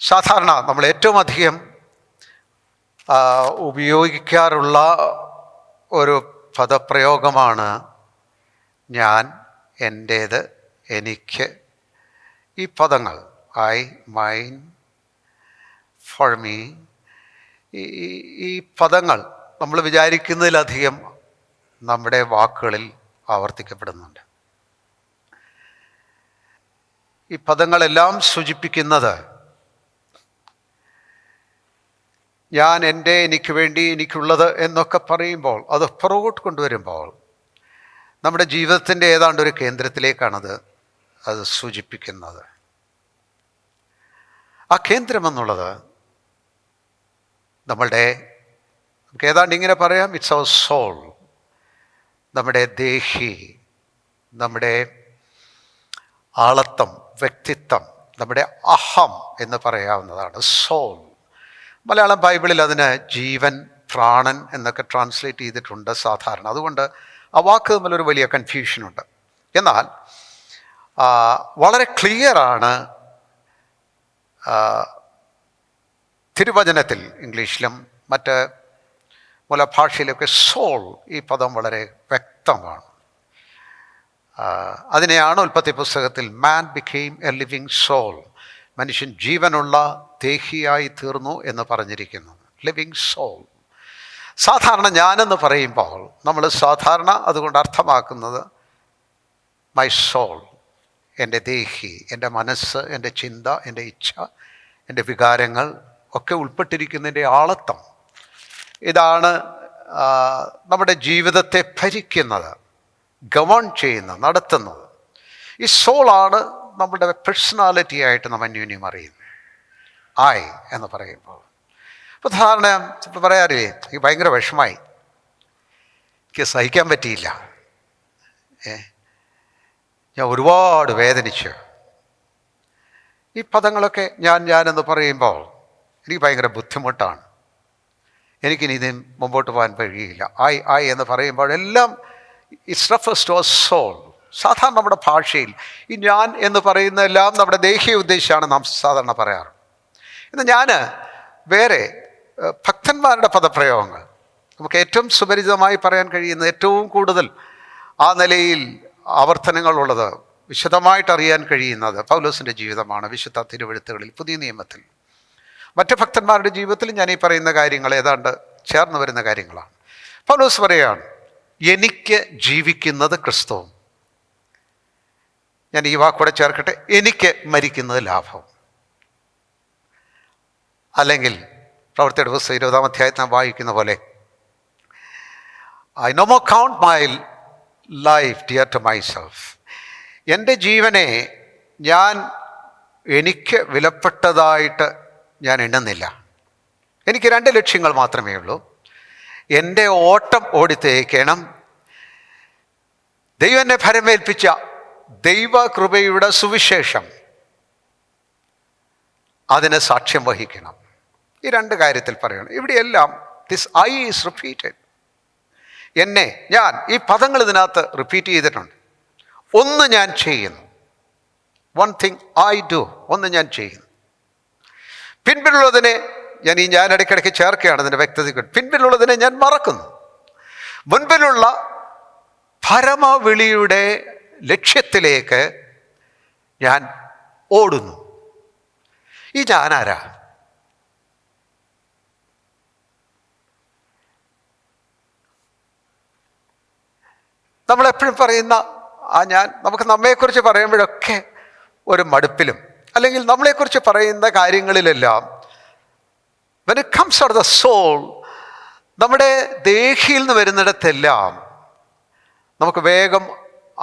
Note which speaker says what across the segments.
Speaker 1: സാധാരണ നമ്മൾ ഏറ്റവും അധികം ഉപയോഗിക്കാറുള്ള ഒരു പദപ്രയോഗമാണ് ഞാൻ, എൻ്റേത്, എനിക്ക്. ഈ പദങ്ങൾ ഐ, മൈൻ, ഫോർ മീ, ഈ പദങ്ങൾ നമ്മൾ വിചാരിക്കുന്നതിലധികം നമ്മുടെ വാക്കുകളിൽ ആവർത്തിക്കപ്പെടുന്നുണ്ട്. ഈ പദങ്ങളെല്ലാം സൂചിപ്പിക്കുന്നത് ഞാൻ, എൻ്റെ, എനിക്ക് വേണ്ടി, എനിക്കുള്ളത് എന്നൊക്കെ പറയുമ്പോൾ അത് പുറകോട്ട് കൊണ്ടുവരുമ്പോൾ നമ്മുടെ ജീവിതത്തിൻ്റെ ഏതാണ്ട് ഒരു കേന്ദ്രത്തിലേക്കാണത് അത് സൂചിപ്പിക്കുന്നത്. ആ കേന്ദ്രമെന്നുള്ളത് നമുക്ക് ഏതാണ്ട് ഇങ്ങനെ പറയാം, ഇറ്റ്സ് അവർ സോൾ, നമ്മുടെ ദേഹി, നമ്മുടെ ആളത്വം, വ്യക്തിത്വം, നമ്മുടെ അഹം എന്ന് പറയാവുന്നതാണ് സോൾ. മലയാളം ബൈബിളിൽ അതിന് ജീവൻ, പ്രാണൻ എന്നൊക്കെ ട്രാൻസ്ലേറ്റ് ചെയ്തിട്ടുണ്ട് സാധാരണ. അതുകൊണ്ട് ആ വാക്ക് തമ്മിലൊരു വലിയ കൺഫ്യൂഷനുണ്ട്. എന്നാൽ വളരെ ക്ലിയറാണ് തിരുവചനത്തിൽ, ഇംഗ്ലീഷിലും മറ്റ് മൂലഭാഷയിലൊക്കെ സോൾ ഈ പദം വളരെ വ്യക്തമാണ്. അതിനെയാണ് ഉൽപ്പത്തി പുസ്തകത്തിൽ man became a living soul, മനുഷ്യൻ ജീവനുള്ള ദേഹിയായി തീർന്നു എന്ന് പറഞ്ഞിരിക്കുന്നത്. Living soul. സാധാരണ ഞാനെന്ന് പറയുമ്പോൾ നമ്മൾ സാധാരണ അതുകൊണ്ട് അർത്ഥമാക്കുന്നത് മൈ സോൾ, എൻ്റെ ദേഹി, എൻ്റെ മനസ്സ്, എൻ്റെ ചിന്ത, എൻ്റെ ഇച്ഛ, എൻ്റെ വികാരങ്ങൾ ഒക്കെ ഉൾപ്പെട്ടിരിക്കുന്നതിൻ്റെ ആളത്വം. ഇതാണ് നമ്മുടെ ജീവിതത്തെ ഭരിക്കുന്നത്, ഗവൺ ചെയ്യുന്നത്, നടത്തുന്നത്. ഈ സോളാണ് നമ്മുടെ പേഴ്സണാലിറ്റി ആയിട്ട് നമ്മൾ അന്യോന്യം അറിയുന്നത്. ആയി എന്ന് പറയുമ്പോൾ ഇപ്പോൾ സാധാരണ ഇപ്പോൾ പറയാറില്ലേ, എനിക്ക് ഭയങ്കര വിഷമായി, എനിക്ക് സഹിക്കാൻ പറ്റിയില്ല, ഞാൻ ഒരുപാട് വേദനിച്ചു. ഈ പദങ്ങളൊക്കെ ഞാനെന്ന് പറയുമ്പോൾ എനിക്ക് ഭയങ്കര ബുദ്ധിമുട്ടാണ്, എനിക്കിനി ഇതിന് മുമ്പോട്ട് പോകാൻ കഴിയില്ല. ആയി എന്ന് പറയുമ്പോഴെല്ലാം it's refers to our soul. സാധാരണ നമ്മുടെ ഭാഷയിൽ ഈ ഞാൻ എന്ന് പറയുന്നതെല്ലാം നമ്മുടെ ദേഹിയെ ഉദ്ദേശിച്ചാണ് നാം സാധാരണ പറയാറ്. എന്നാൽ ഞാൻ വേറെ ഭക്തന്മാരുടെ പദപ്രയോഗങ്ങൾ, നമുക്ക് ഏറ്റവും സുപരിചിതമായി പറയാൻ കഴിയുന്ന, ഏറ്റവും കൂടുതൽ ആ നിലയിൽ ആവർത്തനങ്ങളുള്ളത്, വിശദമായിട്ട് അറിയാൻ കഴിയുന്നത് പൗലോസിൻ്റെ ജീവിതമാണ്. വിശുദ്ധ തിരുവെഴുത്തുകളിൽ, പുതിയ നിയമത്തിൽ, മറ്റ് ഭക്തന്മാരുടെ ജീവിതത്തിൽ ഞാൻ ഈ പറയുന്ന കാര്യങ്ങൾ ഏതാണ്ട് ചേർന്ന് വരുന്ന കാര്യങ്ങളാണ്. പൗലോസ് പറയുകയാണ്, എനിക്ക് ജീവിക്കുന്നത് ക്രിസ്തുവും, ഞാൻ ഈ വാക്കൂടെ ചേർക്കട്ടെ, എനിക്ക് മരിക്കുന്നത് ലാഭം. അല്ലെങ്കിൽ പ്രവൃത്തിയുടെ പുസ്തകം 20-ാം അധ്യായത്തിൽ നാം വായിക്കുന്ന പോലെ, I know more count my life dear to myself, എൻ്റെ ജീവനെ എനിക്ക് വിലപ്പെട്ടതായിട്ട് ഞാൻ എണ്ണുന്നില്ല. എനിക്ക് 2 ലക്ഷ്യങ്ങൾ മാത്രമേ ഉള്ളൂ. എൻ്റെ ഓട്ടം ഓടിത്തേക്കണം, ദൈവം എന്നെ ഭരമേൽപ്പിച്ച ദൈവകൃപയുടെ സുവിശേഷം അതിന് സാക്ഷ്യം വഹിക്കണം. ഈ 2 കാര്യത്തിൽ പറയണം. ഇവിടെയെല്ലാം ദിസ് ഐ ഈസ് റിപ്പീറ്റഡ്. ഞാൻ ഈ പദങ്ങൾ ഇതിനകത്ത് റിപ്പീറ്റ് ചെയ്തിട്ടുണ്ട്. ഒന്ന് ഞാൻ ചെയ്യുന്നു, വൺ തിങ് ഐ ഡു, ഒന്ന് ഞാൻ ചെയ്യുന്നു. പിൻപിലുള്ളതിനെ ഞാൻ ഇടയ്ക്കിടയ്ക്ക് ചേർക്കുകയാണ് അതിൻ്റെ വ്യക്തതയ്ക്ക്. പിൻപിലുള്ളതിനെ ഞാൻ മറക്കുന്നു, മുൻപിലുള്ള പരമവിളിയുടെ ലക്ഷ്യത്തിലേക്ക് ഞാൻ ഓടുന്നു. ഈ ഞാനാരാ? നമ്മളെപ്പോഴും പറയുന്ന ആ ഞാൻ, നമുക്ക് നമ്മെക്കുറിച്ച് പറയുമ്പോഴൊക്കെ ഒരു മടുപ്പിലും, അല്ലെങ്കിൽ നമ്മളെക്കുറിച്ച് പറയുന്ന കാര്യങ്ങളിലെല്ലാം when it comes out of the soul, നമ്മുടെ ദേഹിയിൽ നിന്ന് വരുന്നിടത്തെല്ലാം നമുക്ക് വേഗം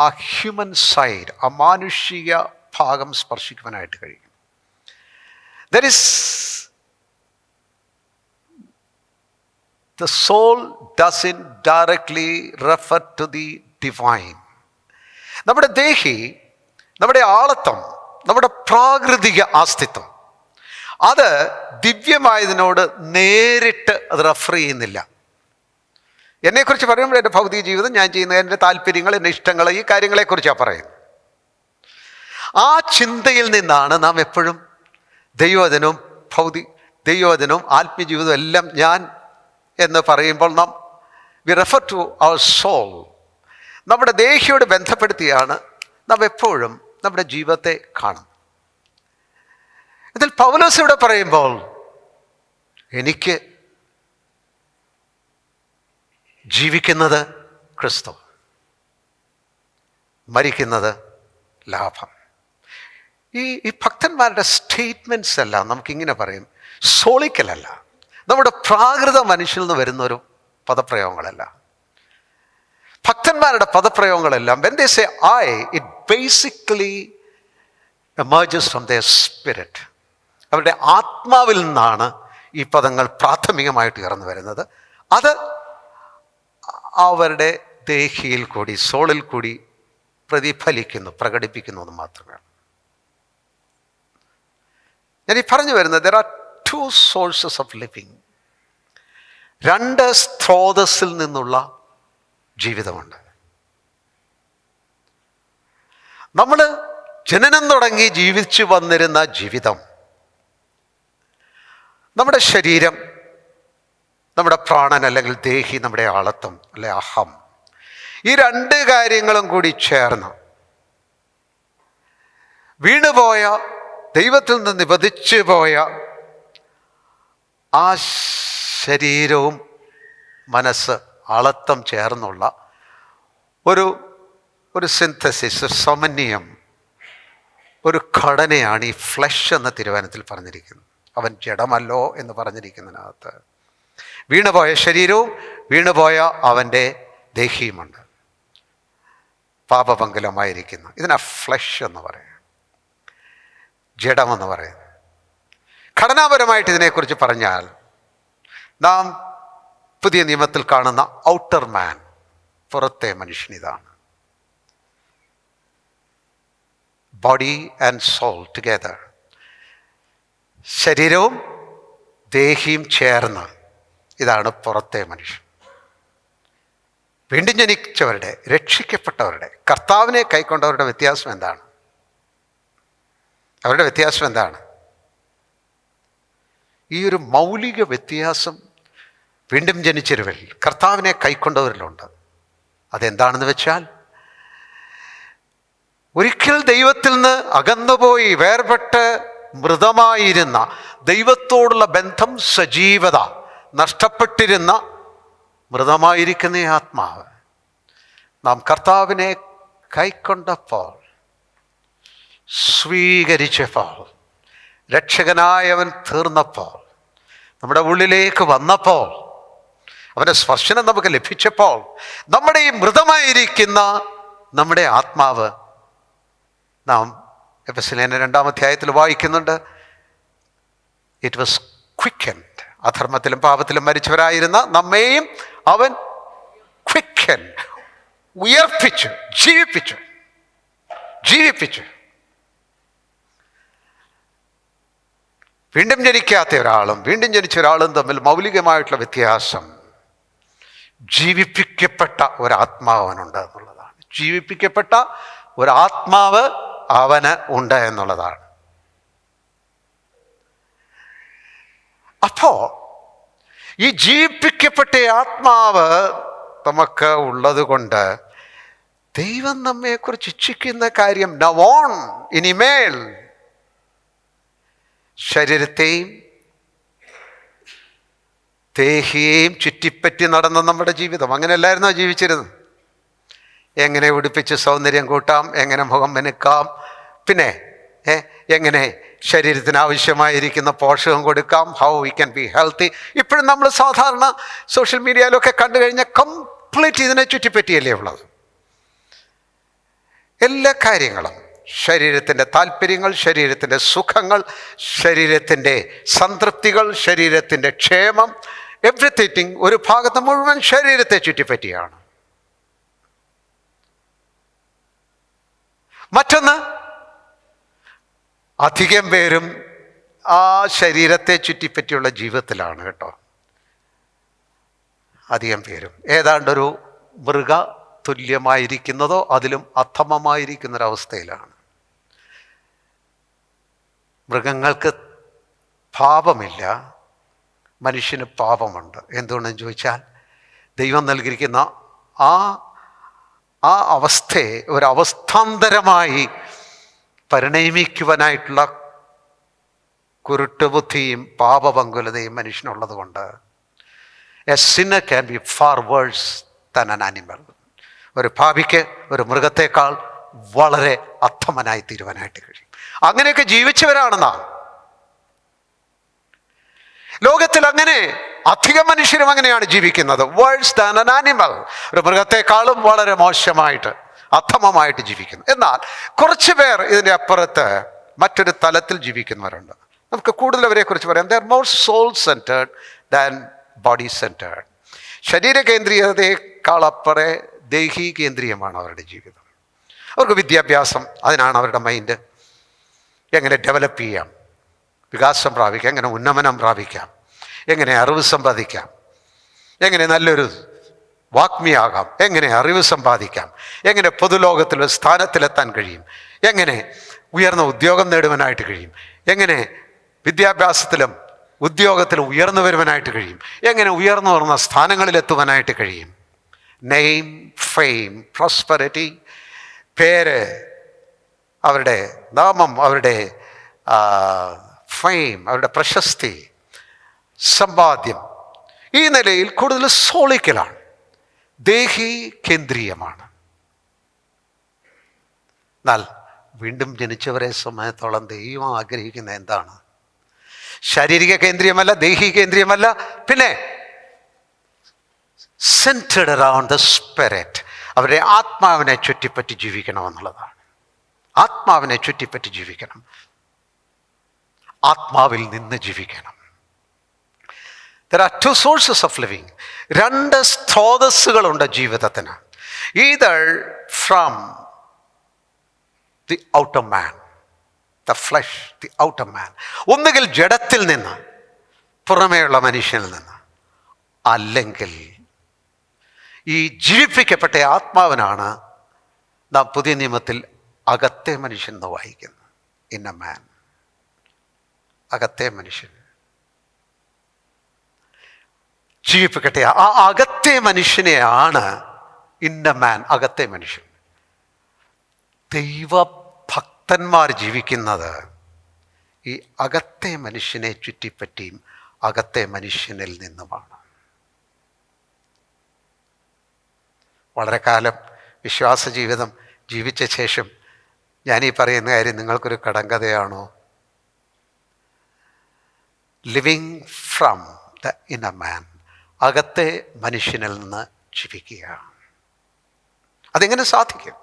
Speaker 1: ആ ഹ്യൂമൻ സൈഡ്, ആ മാനുഷിക ഭാഗം സ്പർശിക്കുവാനായിട്ട് കഴിയും. There is the soul doesn't directly refer to the divine. നമ്മുടെ ദേഹി, നമ്മുടെ ആളത്വം, നമ്മുടെ പ്രാകൃതിക അസ്തിത്വം, അത് ദിവ്യമായതിനോട് നേരിട്ട് അത് റെഫർ ചെയ്യുന്നില്ല. എന്നെക്കുറിച്ച് പറയുമ്പോൾ എൻ്റെ ഭൗതിക ജീവിതം, ഞാൻ ചെയ്യുന്ന എൻ്റെ താല്പര്യങ്ങൾ, എൻ്റെ ഇഷ്ടങ്ങൾ, ഈ കാര്യങ്ങളെക്കുറിച്ചാണ് പറയുന്നത്. ആ ചിന്തയിൽ നിന്നാണ് നാം എപ്പോഴും ദൈവവചനവും ദൈവവചനവും ആത്മീയജീവിതവും എല്ലാം ഞാൻ എന്ന് പറയുമ്പോൾ we refer to our soul. നമ്മുടെ ദേഹിയോട് ബന്ധപ്പെടുത്തിയാണ് നാം എപ്പോഴും നമ്മുടെ ജീവിതത്തെ കാണും. ഇതിൽ പൗലോസ് ഇവിടെ പറയുമ്പോൾ എനിക്ക് ജീവിക്കുന്നത് ക്രിസ്തു, മരിക്കുന്നത് ലാഭം. ഈ ഭക്തന്മാരുടെ സ്റ്റേറ്റ്മെൻറ്റ്സ് എല്ലാം നമുക്കിങ്ങനെ പറയും, സോളിക്കലല്ല, നമ്മുടെ പ്രാകൃത മനുഷ്യനിൽ നിന്ന് വരുന്നൊരു പദപ്രയോഗങ്ങളല്ല. ഭക്തന്മാരുടെ പദപ്രയോഗങ്ങളെല്ലാം when they say I, it basically emerges from their spirit. അവരുടെ ആത്മാവിൽ നിന്നാണ് ഈ പദങ്ങൾ പ്രാഥമികമായിട്ട് ഉയർന്നു വരുന്നത്. അത് അവരുടെ ദേഹിയിൽ കൂടി, സോളിൽ കൂടി പ്രതിഫലിക്കുന്നു, പ്രകടിപ്പിക്കുന്നു എന്ന് മാത്രമേ. ഞാൻ ഈ പറഞ്ഞു വരുന്നത്, there are two sources of living. രണ്ട് സ്രോതസ്സിൽ നിന്നുള്ള ജീവിതമുണ്ട്. നമ്മൾ ജനനം തുടങ്ങി ജീവിച്ചു വന്നിരുന്ന ജീവിതം, നമ്മുടെ ശരീരം, നമ്മുടെ പ്രാണൻ അല്ലെങ്കിൽ ദേഹി, നമ്മുടെ ആളത്വം അല്ലെ അഹം, ഈ രണ്ട് കാര്യങ്ങളും കൂടി ചേർന്ന് വീണുപോയ, ദൈവത്തിൽ നിന്ന് നിബന്ധിച്ചു പോയ ആ ശരീരവും മനസ്സ്, ആളത്വം ചേർന്നുള്ള ഒരു സിന്തസിസ്, സമന്വയം, ഒരു ഘടനയാണ് ഈ ഫ്ലഷ് എന്ന തിരുവചനത്തിൽ പറഞ്ഞിരിക്കുന്നത്. അവൻ ജഡമല്ലോ എന്ന് പറഞ്ഞിരിക്കുന്നതിനകത്ത് വീണുപോയ ശരീരവും വീണുപോയ അവൻ്റെ ദേഹിയുമുണ്ട്, പാപപങ്കുലമായിരിക്കുന്നു. ഇതിനാ ഫ്ലഷ് എന്ന് പറയും, ജഡമെന്ന് പറയുന്നത്. ഘടനാപരമായിട്ട് ഇതിനെക്കുറിച്ച് പറഞ്ഞാൽ നാം പുതിയ നിയമത്തിൽ കാണുന്ന ഔട്ടർ മാൻ, പുറത്തെ മനുഷ്യൻ, ഇതാണ്. ബോഡി ആൻഡ് സോൾ ടുഗെദർ, ശരീരവും ദേഹിയും ചേർന്ന്, ഇതാണ് പുറത്തെ മനുഷ്യൻ. വീണ്ടും ജനിച്ചവരുടെ, രക്ഷിക്കപ്പെട്ടവരുടെ, കർത്താവിനെ കൈക്കൊണ്ടവരുടെ വ്യത്യാസം എന്താണ്? അവരുടെ വ്യത്യാസം എന്താണ്? ഈ ഒരു മൗലിക വ്യത്യാസം വീണ്ടും ജനിച്ചവരിൽ, കർത്താവിനെ കൈക്കൊണ്ടവരിലുണ്ട്. അതെന്താണെന്ന് വെച്ചാൽ, ഒരിക്കൽ ദൈവത്തിൽ നിന്ന് അകന്നുപോയി വേർപെട്ട് മൃതമായിരുന്ന, ദൈവത്തോടുള്ള ബന്ധം, സജീവത നഷ്ടപ്പെട്ടിരുന്ന മൃതമായിരിക്കുന്ന ആത്മാവ് നാം കർത്താവിനെ കൈക്കൊണ്ടപ്പോൾ, സ്വീകരിച്ചപ്പോൾ, രക്ഷകനായവൻ തീർന്നപ്പോൾ, നമ്മുടെ ഉള്ളിലേക്ക് വന്നപ്പോൾ, അവൻ്റെ സ്പർശനം നമുക്ക് ലഭിച്ചപ്പോൾ, നമ്മുടെ ഈ മൃതമായിരിക്കുന്ന നമ്മുടെ ആത്മാവ്, നാം എഫെസ്യർ 2 അധ്യായത്തിൽ വായിക്കുന്നുണ്ട്, ഇറ്റ് വാസ് ക്വിക്കൻഡ്. അധർമ്മത്തിലും പാപത്തിലും മരിച്ചവരായിരുന്ന നമ്മെയും അവൻ ക്വിക്കൻഡ്, ഉയർപ്പിച്ചു, ജീവിപ്പിച്ചു. വീണ്ടും ജനിക്കാത്ത ഒരാളും വീണ്ടും ജനിച്ച ഒരാളും തമ്മിൽ മൗലികമായിട്ടുള്ള വ്യത്യാസം, ജീവിപ്പിക്കപ്പെട്ട ഒരാത്മാവനുണ്ട് എന്നുള്ളതാണ്. ജീവിപ്പിക്കപ്പെട്ട ഒരാത്മാവ് അവന് ഉണ്ട് എന്നുള്ളതാണ്. അപ്പോൾ ഈ ജീവിപ്പിക്കപ്പെട്ട ആത്മാവ് നമുക്ക് ഉള്ളത് കൊണ്ട് ദൈവം നമ്മെക്കുറിച്ച് ഇച്ഛിക്കുന്ന കാര്യം, നവോൺ, ഇനിമേൽ ശരീരത്തെയും ദേഹിയെയും ചുറ്റിപ്പറ്റി നടന്ന നമ്മുടെ ജീവിതം. അങ്ങനെയല്ലായിരുന്നോ ജീവിച്ചിരുന്നത്? എങ്ങനെ ഉടുപ്പിച്ച് സൗന്ദര്യം കൂട്ടാം, എങ്ങനെ മുഖം മെനുക്കാം, പിന്നെ എങ്ങനെ ശരീരത്തിന് ആവശ്യമായിരിക്കുന്ന പോഷകം കൊടുക്കാം, how we can be healthy. ഇപ്പോഴും നമ്മൾ സാധാരണ സോഷ്യൽ മീഡിയയിലൊക്കെ കണ്ടു കഴിഞ്ഞാൽ കംപ്ലീറ്റ് ഇതിനെ ചുറ്റിപ്പറ്റിയല്ലേ ഉള്ളത്. എല്ലാ കാര്യങ്ങളും, ശരീരത്തിൻ്റെ താല്പര്യങ്ങൾ, ശരീരത്തിൻ്റെ സുഖങ്ങൾ, ശരീരത്തിൻ്റെ സംതൃപ്തികൾ, ശരീരത്തിൻ്റെ ക്ഷേമം, എവ്രിതിങ് ഒരു ഭാഗത്ത് മുഴുവൻ ശരീരത്തെ ചുറ്റിപ്പറ്റിയാണ്. മറ്റൊന്ന്, അധികം പേരും ആ ശരീരത്തെ ചുറ്റിപ്പറ്റിയുള്ള ജീവിതത്തിലാണ് കേട്ടോ. അധികം പേരും ഏതാണ്ടൊരു മൃഗ തുല്യമായിരിക്കുന്നതോ അതിലും അധമമായിരിക്കുന്നൊരവസ്ഥയിലാണ്. മൃഗങ്ങൾക്ക് പാപമില്ല, മനുഷ്യന് പാപമുണ്ട്. എന്തുകൊണ്ടെന്ന് ചോദിച്ചാൽ ദൈവം നൽകിയിരിക്കുന്ന ആ അവസ്ഥയെ ഒരവസ്ഥാന്തരമായി പരിണമിക്കുവാനായിട്ടുള്ള കുരുട്ടുബുദ്ധിയും പാപപങ്കുലതയും മനുഷ്യനുള്ളത് കൊണ്ട് A Sinner can be far verse than an animal. ഒരു പാപിക്ക് ഒരു മൃഗത്തേക്കാൾ വളരെ അധമനായി തീരുവാനായിട്ട് കഴിയും. അങ്ങനെയൊക്കെ ജീവിച്ചവരാണ് നാം. ലോകത്തിൽ അങ്ങനെ അധികം മനുഷ്യരും അങ്ങനെയാണ് ജീവിക്കുന്നത്. വേഴ്സ് ദാൻ ആൻ ആനിമൽ, ഒരു മൃഗത്തെക്കാളും വളരെ മോശമായിട്ട് അധമമായിട്ട് ജീവിക്കുന്നു. എന്നാൽ കുറച്ച് പേർ ഇതിൻ്റെ അപ്പുറത്ത് മറ്റൊരു തലത്തിൽ ജീവിക്കുന്നവരുണ്ട്. നമുക്ക് കൂടുതൽ അവരെക്കുറിച്ച് പറയാം. They are more soul centered than body centered. ശരീര കേന്ദ്രീയതയേക്കാൾ അപ്പുറേ ദേഹി കേന്ദ്രീയമാണ് അവരുടെ ജീവിതം. അവർക്ക് വിദ്യാഭ്യാസം, അതിനാണ് അവരുടെ മൈൻഡ്. എങ്ങനെ ഡെവലപ്പ് ചെയ്യാം, വികാസം പ്രാപിക്കാം, എങ്ങനെ ഉന്നമനം പ്രാപിക്കാം, എങ്ങനെ അറിവ് സമ്പാദിക്കാം, എങ്ങനെ നല്ലൊരു വാഗ്മിയാകാം, എങ്ങനെ അറിവ് സമ്പാദിക്കാം, എങ്ങനെ പൊതുലോകത്തിലൊരു സ്ഥാനത്തിലെത്താൻ കഴിയും, എങ്ങനെ ഉയർന്ന ഉദ്യോഗം നേടുവാനായിട്ട് കഴിയും, എങ്ങനെ വിദ്യാഭ്യാസത്തിലും ഉദ്യോഗത്തിലും ഉയർന്നു വരുവാനായിട്ട് കഴിയും, എങ്ങനെ ഉയർന്നു വരുന്ന സ്ഥാനങ്ങളിലെത്തുവാനായിട്ട് കഴിയും. നെയിം, ഫെയിം, പ്രോസ്പെറിറ്റി, പേര്, അവരുടെ നാമം, അവരുടെ ഫെയിം, അവരുടെ പ്രശസ്തി, സമ്പാദ്യം, ഈ നിലയിൽ കൂടുതൽ സോളിക്കലാണ്, ദേഹി കേന്ദ്രീയമാണ്. എന്നാൽ വീണ്ടും ജനിച്ചവരെ സമയത്തോളം ദൈവം ആഗ്രഹിക്കുന്ന എന്താണ്? ശാരീരിക കേന്ദ്രീയമല്ല, ദേഹി കേന്ദ്രീയമല്ല, പിന്നെ സെൻറ്റേർഡ് അറൗണ്ട് ദ സ്പിരിറ്റ്. അവരുടെ ആത്മാവിനെ ചുറ്റിപ്പറ്റി ജീവിക്കണമെന്നുള്ളതാണ്. ആത്മാവിനെ ചുറ്റിപ്പറ്റി ജീവിക്കണം, ആത്മാവിൽ നിന്ന് ജീവിക്കണം. There are two sources of living. രണ്ട് സ്രോതസ്സുകളുണ്ട് ജീവിതത്തിന്. Either from the outer man, the flesh, the outer man. ഒന്നുകിൽ ജഡത്തിൽ നിന്ന്, പുറമേയുള്ള മനുഷ്യനിൽ നിന്ന്, അല്ലെങ്കിൽ ഈ ജീവിപ്പിക്കപ്പെട്ട ആത്മാവിനാണ് നാം പുതിയ നിയമത്തിൽ അകത്തെ മനുഷ്യൻ എന്ന് വായിക്കുന്നത്. ഇന്നർ മാൻ, അകത്തെ മനുഷ്യൻ. ജീവിപ്പിക്കട്ടെ ആ അകത്തെ മനുഷ്യനെയാണ് ഇന്നർ മാൻ, അകത്തെ മനുഷ്യൻ. ദൈവഭക്തന്മാർ ജീവിക്കുന്നത് ഈ അകത്തെ മനുഷ്യനെ ചുറ്റിപ്പറ്റിയും അകത്തെ മനുഷ്യനിൽ നിന്നുമാണ്. വളരെ കാലം വിശ്വാസ ജീവിതം ജീവിച്ച ശേഷം ഞാനീ പറയുന്ന കാര്യം നിങ്ങൾക്കൊരു കടങ്കഥയാണോ? Living from the inner man, അകത്തെ മനുഷ്യനിൽ നിന്ന് ജീവിക്കുക. അതെങ്ങനെ സാധിക്കും?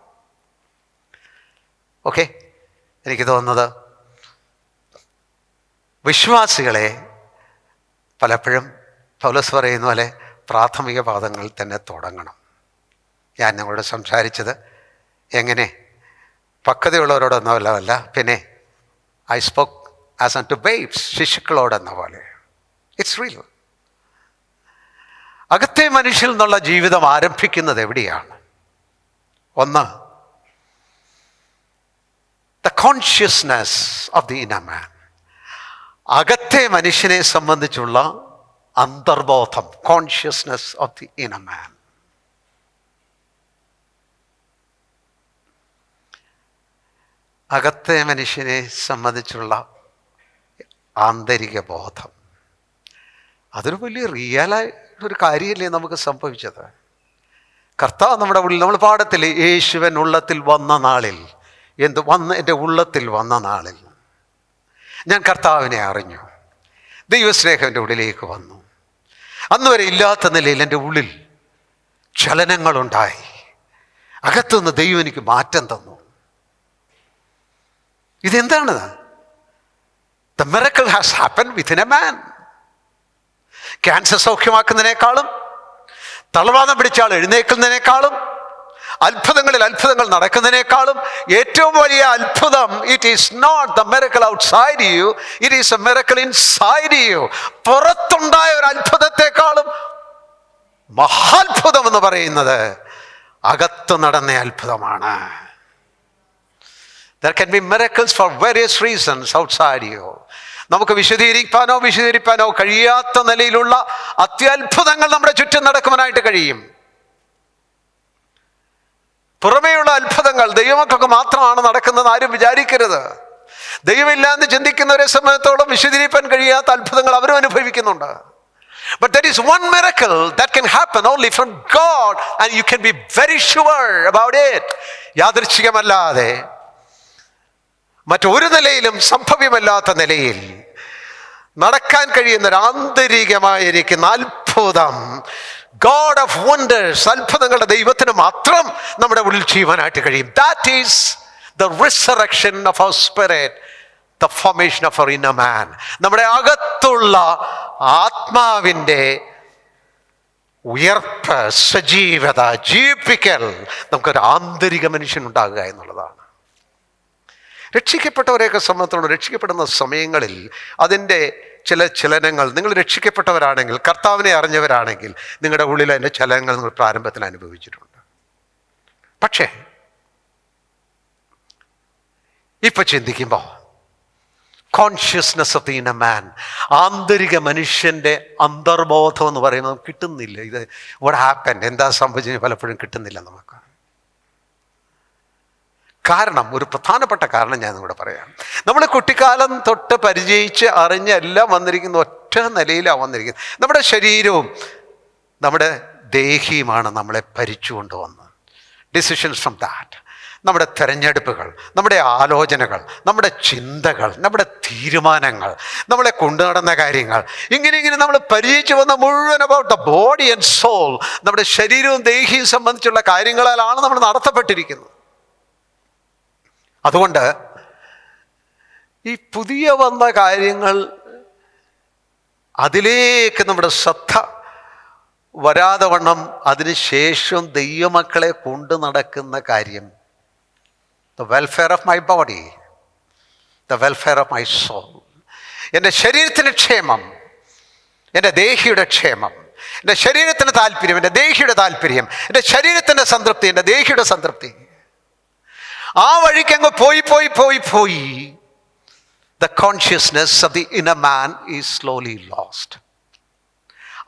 Speaker 1: ഓക്കെ, എനിക്ക് തോന്നുന്നത് വിശ്വാസികളെ പലപ്പോഴും പൗലോസ് പറയുന്ന പോലെ പ്രാഥമിക പാദങ്ങളിൽ തന്നെ തുടങ്ങണം. ഞാൻ നിങ്ങളോട് സംസാരിച്ചത് എങ്ങനെ പക്വതയുള്ളവരോടൊന്നുമല്ല, പിന്നെ I spoke as unto babes, ശിശുക്കളോടെന്ന പോലെ. It's real. അകത്തെ മനുഷ്യൽ നിന്നുള്ള ജീവിതം ആരംഭിക്കുന്നത് എവിടെയാണ്? ഒന്ന്, the consciousness of the inner man, അകത്തെ മനുഷ്യനെ സംബന്ധിച്ചുള്ള അന്തർബോധം, consciousness of the inner man. അകത്തെ മനുഷ്യനെ സംബന്ധിച്ചുള്ള ആന്തരിക ബോധം, അതൊരു വലിയ റിയലായിട്ടൊരു കാര്യമല്ലേ നമുക്ക് സംഭവിച്ചത്. കർത്താവ് നമ്മുടെ ഉള്ളിൽ, നമ്മൾ പാടത്തില്ലേ, യേശുവൻ ഉള്ളത്തിൽ വന്ന നാളിൽ, എൻ്റെ ഉള്ളത്തിൽ വന്ന നാളിൽ ഞാൻ കർത്താവിനെ അറിഞ്ഞു, ദൈവസ്നേഹം എൻ്റെ ഉള്ളിലേക്ക് വന്നു. അന്ന് വരെ ഇല്ലാത്ത നിലയിൽ എൻ്റെ ഉള്ളിൽ ചലനങ്ങളുണ്ടായി. അകത്തുനിന്ന് ദൈവം എനിക്ക് മാറ്റം തന്നു. ഇതെന്താണ്? The miracle has happened within a man. Cancer സൗഖ്യമാക്കുന്നതിനേക്കാളും, തളർവാദം പിടിച്ച ആൾ എഴുന്നേൽക്കുന്നതിനേക്കാളും, അത്ഭുതങ്ങളിൽ അത്ഭുതങ്ങൾ നടക്കുന്നതിനേക്കാളും ഏറ്റവും വലിയ അത്ഭുതം, it is not the miracle outside you, it is a miracle inside you. പുറത്തുണ്ടായ ഒരു അത്ഭുതത്തെക്കാളും മഹാത്ഭുതം എന്ന് പറയുന്നത് അകത്ത് നടന്ന അത്ഭുതമാണ്. There can be miracles for various reasons outside you. നമുക്ക് വിശദീകരിക്കാനോ കഴിയാത്ത നിലയിലുള്ള അത്യത്ഭുതങ്ങൾ നമ്മുടെ ചുറ്റും നടക്കുവാനായിട്ട് കഴിയും. പുറമേയുള്ള അത്ഭുതങ്ങൾ ദൈവമക്കൾക്ക് മാത്രമാണ് നടക്കുന്നത് ആരും വിചാരിക്കരുത്. ദൈവമില്ല എന്ന് ചിന്തിക്കുന്നവരെ സംബന്ധിച്ചോളം വിശദീകരിക്കാൻ കഴിയാത്ത അത്ഭുതങ്ങൾ അവരും അനുഭവിക്കുന്നുണ്ട്. But there is one miracle that can happen only from God, and you can be very sure about it. യാദൃച്ഛികമല്ലാതെ മറ്റൊരു നിലയിലും സംഭവ്യമല്ലാത്ത നിലയിൽ നടക്കാൻ കഴിയുന്ന ഒരു ആന്തരികമായിരിക്കുന്ന അത്ഭുതം, God of wonders, അത്ഭുതങ്ങളുടെ ദൈവത്തിന് മാത്രം നമ്മുടെ ഉള്ളിൽ ചെയ്യുവാനായിട്ട് കഴിയും. That is the resurrection of our spirit, the formation of our inner man. നമ്മുടെ അകത്തുള്ള ആത്മാവിൻ്റെ ഉയർപ്പ്, സജീവത, ജീവിപ്പിക്കൽ, നമുക്കൊരു ആന്തരിക മനുഷ്യനുണ്ടാകുക എന്നുള്ളതാണ്. രക്ഷിക്കപ്പെട്ടവരെയൊക്കെ സംബന്ധിച്ചുള്ള രക്ഷിക്കപ്പെടുന്ന സമയങ്ങളിൽ അതിൻ്റെ ചില ചലനങ്ങൾ, നിങ്ങൾ രക്ഷിക്കപ്പെട്ടവരാണെങ്കിൽ, കർത്താവിനെ അറിഞ്ഞവരാണെങ്കിൽ, നിങ്ങളുടെ ഉള്ളിൽ അതിൻ്റെ ചലനങ്ങൾ നിങ്ങൾ പ്രാരംഭത്തിൽ അനുഭവിച്ചിട്ടുണ്ട്. പക്ഷേ ഇപ്പം ചിന്തിക്കുമ്പോൾ കോൺഷ്യസ്നെസ് ഓഫ് ദി ഇന്നർ മാൻ, ആന്തരിക മനുഷ്യൻ്റെ അന്തർബോധം എന്ന് പറയുന്നത് കിട്ടുന്നില്ല. ഇത് വാട്ട് ഹാപ്പൻഡ്, എന്താ സംഭവിച്ചത് പലപ്പോഴും കിട്ടുന്നില്ല നമുക്ക്. കാരണം, ഒരു പ്രധാനപ്പെട്ട കാരണം ഞാൻ നിങ്ങളോട് പറയാം. നമ്മൾ കുട്ടിക്കാലം തൊട്ട് പരിചയിച്ച് അറിഞ്ഞ് എല്ലാം വന്നിരിക്കുന്ന ഒറ്റ നിലയിലാണ് വന്നിരിക്കുന്നത്. നമ്മുടെ ശരീരവും നമ്മുടെ ദേഹിയുമാണ് നമ്മളെ ഭരിച്ചുകൊണ്ട് വന്നത്. ഡിസിഷൻസ് ഫ്രം ദാറ്റ്, നമ്മുടെ തിരഞ്ഞെടുപ്പുകൾ, നമ്മുടെ ആലോചനകൾ, നമ്മുടെ ചിന്തകൾ, നമ്മുടെ തീരുമാനങ്ങൾ, നമ്മളെ കൊണ്ടു നടന്ന കാര്യങ്ങൾ, ഇങ്ങനെ നമ്മൾ പരിചയിച്ചു വന്ന മുഴുവൻ about the body and soul, നമ്മുടെ ശരീരവും ദേഹിയും സംബന്ധിച്ചുള്ള കാര്യങ്ങളാലാണ് നമ്മൾ നടത്തപ്പെട്ടിരിക്കുന്നത്. അതുകൊണ്ട് ഈ പുതിയ വന്ന കാര്യങ്ങൾ, അതിലേക്ക് നമ്മുടെ ശ്രദ്ധ വരാതെ വണ്ണം അതിനുശേഷം ദൈവമക്കളെ കൊണ്ടു നടക്കുന്ന കാര്യം, the welfare of my body, the welfare of my soul, എൻ്റെ ശരീരത്തിൻ്റെ ക്ഷേമം, എൻ്റെ ദേഹിയുടെ ക്ഷേമം, എൻ്റെ ശരീരത്തിൻ്റെ താല്പര്യം, എൻ്റെ ദേഹിയുടെ താല്പര്യം, എൻ്റെ ശരീരത്തിൻ്റെ സംതൃപ്തി, എൻ്റെ ദേഹിയുടെ സംതൃപ്തി, ആ വഴിക്കങ്ങ് പോയി the consciousness of the inner man is slowly lost.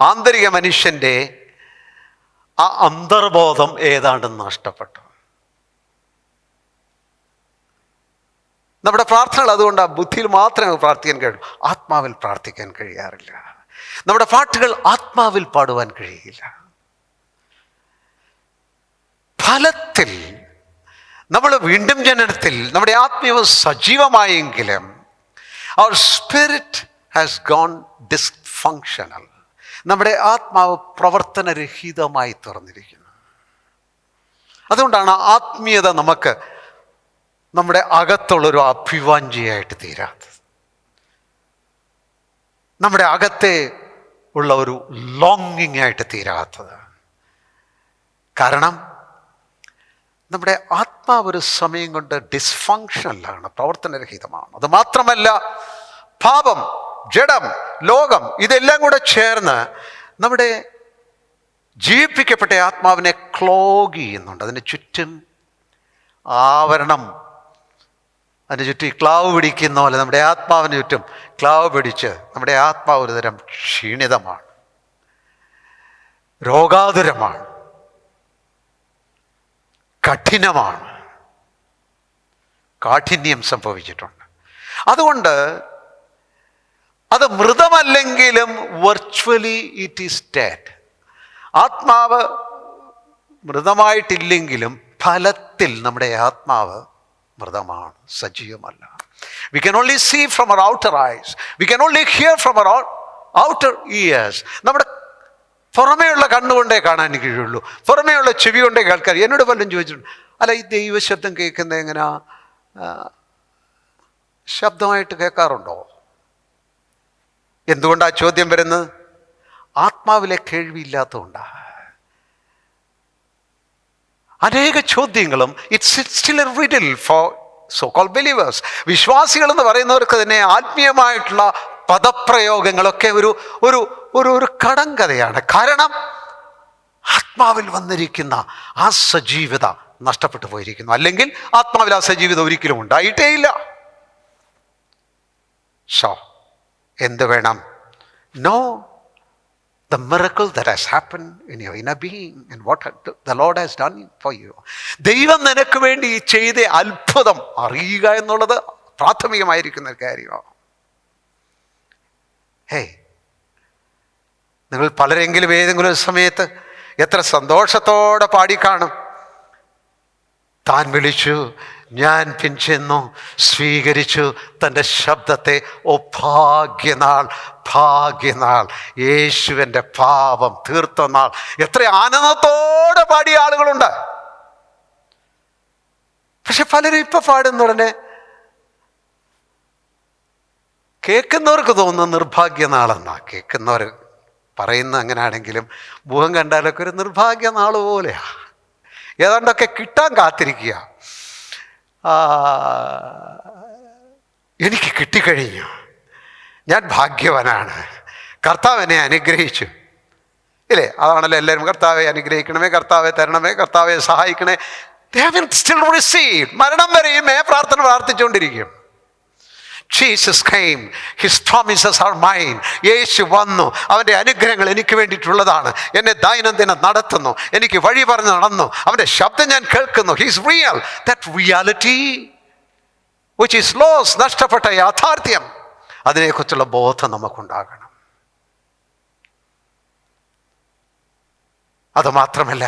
Speaker 1: ആന്തരിക മനുഷ്യൻ്റെ ആ അന്തർബോധം ഏതാണ്ട് നഷ്ടപ്പെട്ടു. നമ്മുടെ പ്രാർത്ഥനകൾ അതുകൊണ്ട് ആ ബുദ്ധിയിൽ മാത്രമേ പ്രാർത്ഥിക്കാൻ കഴിയൂ, ആത്മാവിൽ പ്രാർത്ഥിക്കാൻ കഴിയാറില്ല. നമ്മുടെ പാട്ടുകൾ ആത്മാവിൽ പാടുവാൻ കഴിയില്ല. ഫലത്തിൽ നമ്മൾ വീണ്ടും ജനനത്തിൽ നമ്മുടെ ആത്മീയവും സജീവമായെങ്കിലും our spirit has gone dysfunctional. നമ്മുടെ ആത്മാവ് പ്രവർത്തനരഹിതമായി തീർന്നിരിക്കുന്നു. അതുകൊണ്ടാണ് ആത്മീയത നമുക്ക് നമ്മുടെ അകത്തുള്ളൊരു അഭിവാഞ്ചിയായിട്ട് തീരാത്തത്. നമ്മുടെ അകത്തെ ഉള്ള ഒരു ലോങ്ങിങ് ആയിട്ട് തീരാത്തത്. കാരണം നമ്മുടെ ആത്മാവ് ഒരു സമയം കൊണ്ട് ഡിസ്ഫങ്ഷനിലാണ്, പ്രവർത്തനരഹിതമാണ്. അത് മാത്രമല്ല, പാപം, ജഡം, ലോകം ഇതെല്ലാം കൂടെ ചേർന്ന് നമ്മുടെ ജീവിപ്പിക്കപ്പെട്ട ആത്മാവിനെ ക്ലോഗ് ചെയ്യുന്നുണ്ട്. അതിന് ചുറ്റും ആവരണം, അതിന് ചുറ്റും ക്ലാവ് പിടിക്കുന്ന പോലെ നമ്മുടെ ആത്മാവിന് ചുറ്റും ക്ലാവ് പിടിച്ച് നമ്മുടെ ആത്മാവ് ഒരുതരം ക്ഷീണിതമാണ്, രോഗാതുരമാണ്, കഠിനമാണ്, കാഠിന്യം സംഭവിച്ചിട്ടുണ്ട്. അതുകൊണ്ട് അത് മൃതമല്ലെങ്കിലും വെർച്വലി ഇറ്റ് ഈസ് ഡെഡ്. ആത്മാവ് മൃതമായിട്ടില്ലെങ്കിലും ഫലത്തിൽ നമ്മുടെ ആത്മാവ് മൃതമാണ്, സജീവമല്ല. We can only see from our outer eyes. We can only hear from our outer ears. നമ്മുടെ പുറമേയുള്ള കണ്ണുകൊണ്ടേ കാണാൻ കഴിയുള്ളൂ, പുറമേയുള്ള ചെവി കൊണ്ടേ കേൾക്കാൻ. എന്നോട് പലരും ചോദിച്ചിട്ടുണ്ട്, അല്ല ഈ ദൈവശബ്ദം കേൾക്കുന്നത് എങ്ങനെയാ, ശബ്ദമായിട്ട് കേൾക്കാറുണ്ടോ? എന്തുകൊണ്ടാ ചോദ്യം വരുന്നത്? ആത്മാവിലെ കേൾവിയില്ലാത്തതുകൊണ്ടാണ്. അനേക ചോദ്യങ്ങളും it's still a riddle for so called believers. വിശ്വാസികൾ എന്ന് പറയുന്നവർക്ക് തന്നെ ആത്മീയമായിട്ടുള്ള പദപ്രയോഗങ്ങളൊക്കെ ഒരു ഒരു ഒരു ഒരു കടങ്കഥയാണ്. കാരണം ആത്മാവിൽ വന്നിരിക്കുന്ന ആ സജീവത നഷ്ടപ്പെട്ടു പോയിരിക്കുന്നു. അല്ലെങ്കിൽ ആത്മാവിലാസ ജീവിതം ഒരിക്കലും ഉണ്ടായിട്ടേ ഇല്ല. എന്ത് വേണം? No the miracle that has happened in your inner being and what the Lord has done for you. ദൈവം നിനക്ക് വേണ്ടി ചെയ്ത അത്ഭുതം അറിയുക എന്നുള്ളത് പ്രാഥമികമായിരിക്കുന്ന ഒരു കാര്യമാണ്. നിങ്ങൾ പലരെങ്കിലും ഏതെങ്കിലും ഒരു സമയത്ത് എത്ര സന്തോഷത്തോടെ പാടിക്കാണും, താൻ വിളിച്ചു, ഞാൻ പിൻചെന്നു, സ്വീകരിച്ചു തൻ്റെ ശബ്ദത്തെ. ഓ ഭാഗ്യനാൾ, ഭാഗ്യനാൾ, യേശുവിൻ്റെ പാപം തീർത്ത നാൾ. എത്ര ആനന്ദത്തോടെ പാടിയ ആളുകളുണ്ട്. പക്ഷെ പലരും ഇപ്പൊ പാടുന്ന ഉടനെ കേൾക്കുന്നവർക്ക് തോന്നുന്ന നിർഭാഗ്യ നാളെന്നാ. കേൾക്കുന്നവർ പറയുന്ന അങ്ങനെയാണെങ്കിലും മുഖം കണ്ടാലൊക്കെ ഒരു നിർഭാഗ്യ നാൾ പോലെയാ. ഏതാണ്ടൊക്കെ കിട്ടാൻ കാത്തിരിക്കുക. എനിക്ക് കിട്ടിക്കഴിഞ്ഞു, ഞാൻ ഭാഗ്യവാനാണ്, കർത്താവ് എന്നെ അനുഗ്രഹിച്ചു. ഇല്ലേ? അതാണല്ലോ എല്ലാവരും, കർത്താവെ അനുഗ്രഹിക്കണമേ, കർത്താവെ തരണമേ, കർത്താവെ സഹായിക്കണേ. They haven't still received. മരണം വരെയും പ്രാർത്ഥന പ്രാർത്ഥിച്ചുകൊണ്ടിരിക്കും. Jesus came, his promises are mine. യേശു വന്നു, അവൻ്റെ അനുഗ്രഹങ്ങൾ എനിക്ക് വേണ്ടിയിട്ടുള്ളതാണ്. എന്നെ ദൈനംദിനം നടത്തുന്നു, എനിക്ക് വഴി പറഞ്ഞ് നടന്നു, അവൻ്റെ ശബ്ദം ഞാൻ കേൾക്കുന്നു. He is real. That reality which is lost, നഷ്ടപ്പെട്ട യാഥാർത്ഥ്യം, അതിനെക്കുറിച്ചുള്ള ബോധം നമുക്കുണ്ടാകണം. അതുമാത്രമല്ല,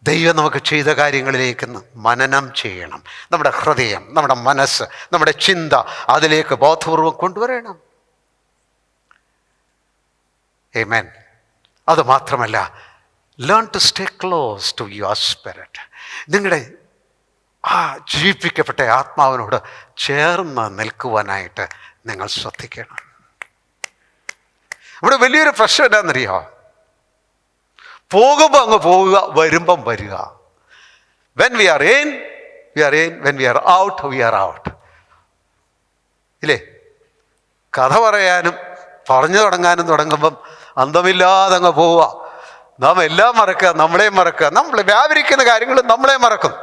Speaker 1: ദൈവം നമുക്ക് ചെയ്ത കാര്യങ്ങളിലേക്ക് മനനം ചെയ്യണം. നമ്മുടെ ഹൃദയം, നമ്മുടെ മനസ്സ്, നമ്മുടെ ചിന്ത അതിലേക്ക് ബോധപൂർവം കൊണ്ടുവരണം. ആമേൻ. അതുമാത്രമല്ല, learn to stay close to your spirit. നിങ്ങളുടെ ആ ജീവിപ്പിക്കപ്പെട്ട ആത്മാവിനോട് ചേർന്ന് നിൽക്കുവാനായിട്ട് നിങ്ങൾ ശ്രദ്ധിക്കണം. ഇവിടെ വലിയൊരു പ്രശ്നം എന്താണെന്നറിയോ? പോകുമ്പോൾ അങ്ങ് പോവുക, വരുമ്പം വരിക. When we are in, we are in. When we are out, we are out. ഇല്ലേ? കഥ പറയാനും പറഞ്ഞു തുടങ്ങുമ്പം അന്തമില്ലാതെ അങ്ങ് പോവുക. നാം എല്ലാം മറക്കുക, നമ്മളെ മറക്കുക, നമ്മൾ വ്യാപരിക്കുന്ന കാര്യങ്ങൾ നമ്മളെ മറക്കും.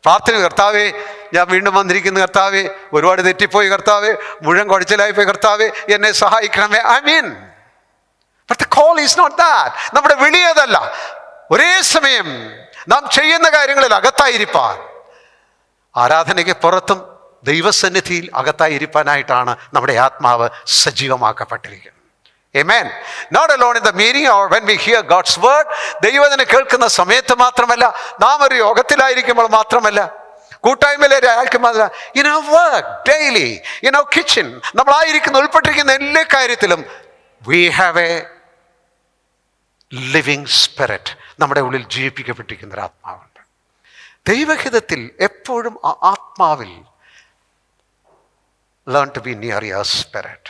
Speaker 1: പ്രാർത്ഥന, കർത്താവേ ഞാൻ വീണ്ടും വന്നിരിക്കുന്ന കർത്താവേ, ഒരുപാട് തെറ്റിപ്പോയി കർത്താവേ, മുഴുവൻ കുഴച്ചിലായിപ്പോയി കർത്താവേ, എന്നെ സഹായിക്കണമേ. I mean, but the call is not that. നമ്മുടെ വിളി അതല്ല. ഒരേ സമയം നാം ചെയ്യുന്ന കാര്യങ്ങളിൽ അകത്തായിരിക്കാൻ, ആരാധനയ്ക്ക് പുറത്തും ദൈവസന്നിധിയിൽ അകത്തായിരിക്കാനായിട്ടാണ് നമ്മുടെ ആത്മാവ് സജീവമാക്കപ്പെട്ടിരിക്കുന്നത്. Amen. Not alone in the meeting or when we hear God's word. ദൈവത്തിനെ കേൾക്കുന്ന സമയത്ത് മാത്രമല്ല, നാം ഒരു യോഗത്തിലായിരിക്കുമ്പോൾ മാത്രമല്ല, കൂട്ടായ്മയിലായിരിക്കുമ്പോൾ, in our work daily, in our kitchen, നമ്മളായിരിക്കുന്ന ഉൾപ്പെട്ടിരിക്കുന്ന എല്ലാ കാര്യത്തിലും we have a living spirit. നമ്മുടെ ഉള്ളിൽ ജീവിപ്പിക്കപ്പെട്ടിരിക്കുന്ന ഒരു ആത്മാവുണ്ട്. ദൈവഹിതത്തിൽ എപ്പോഴും ആ ആത്മാവിൽ learn to be near your spirit.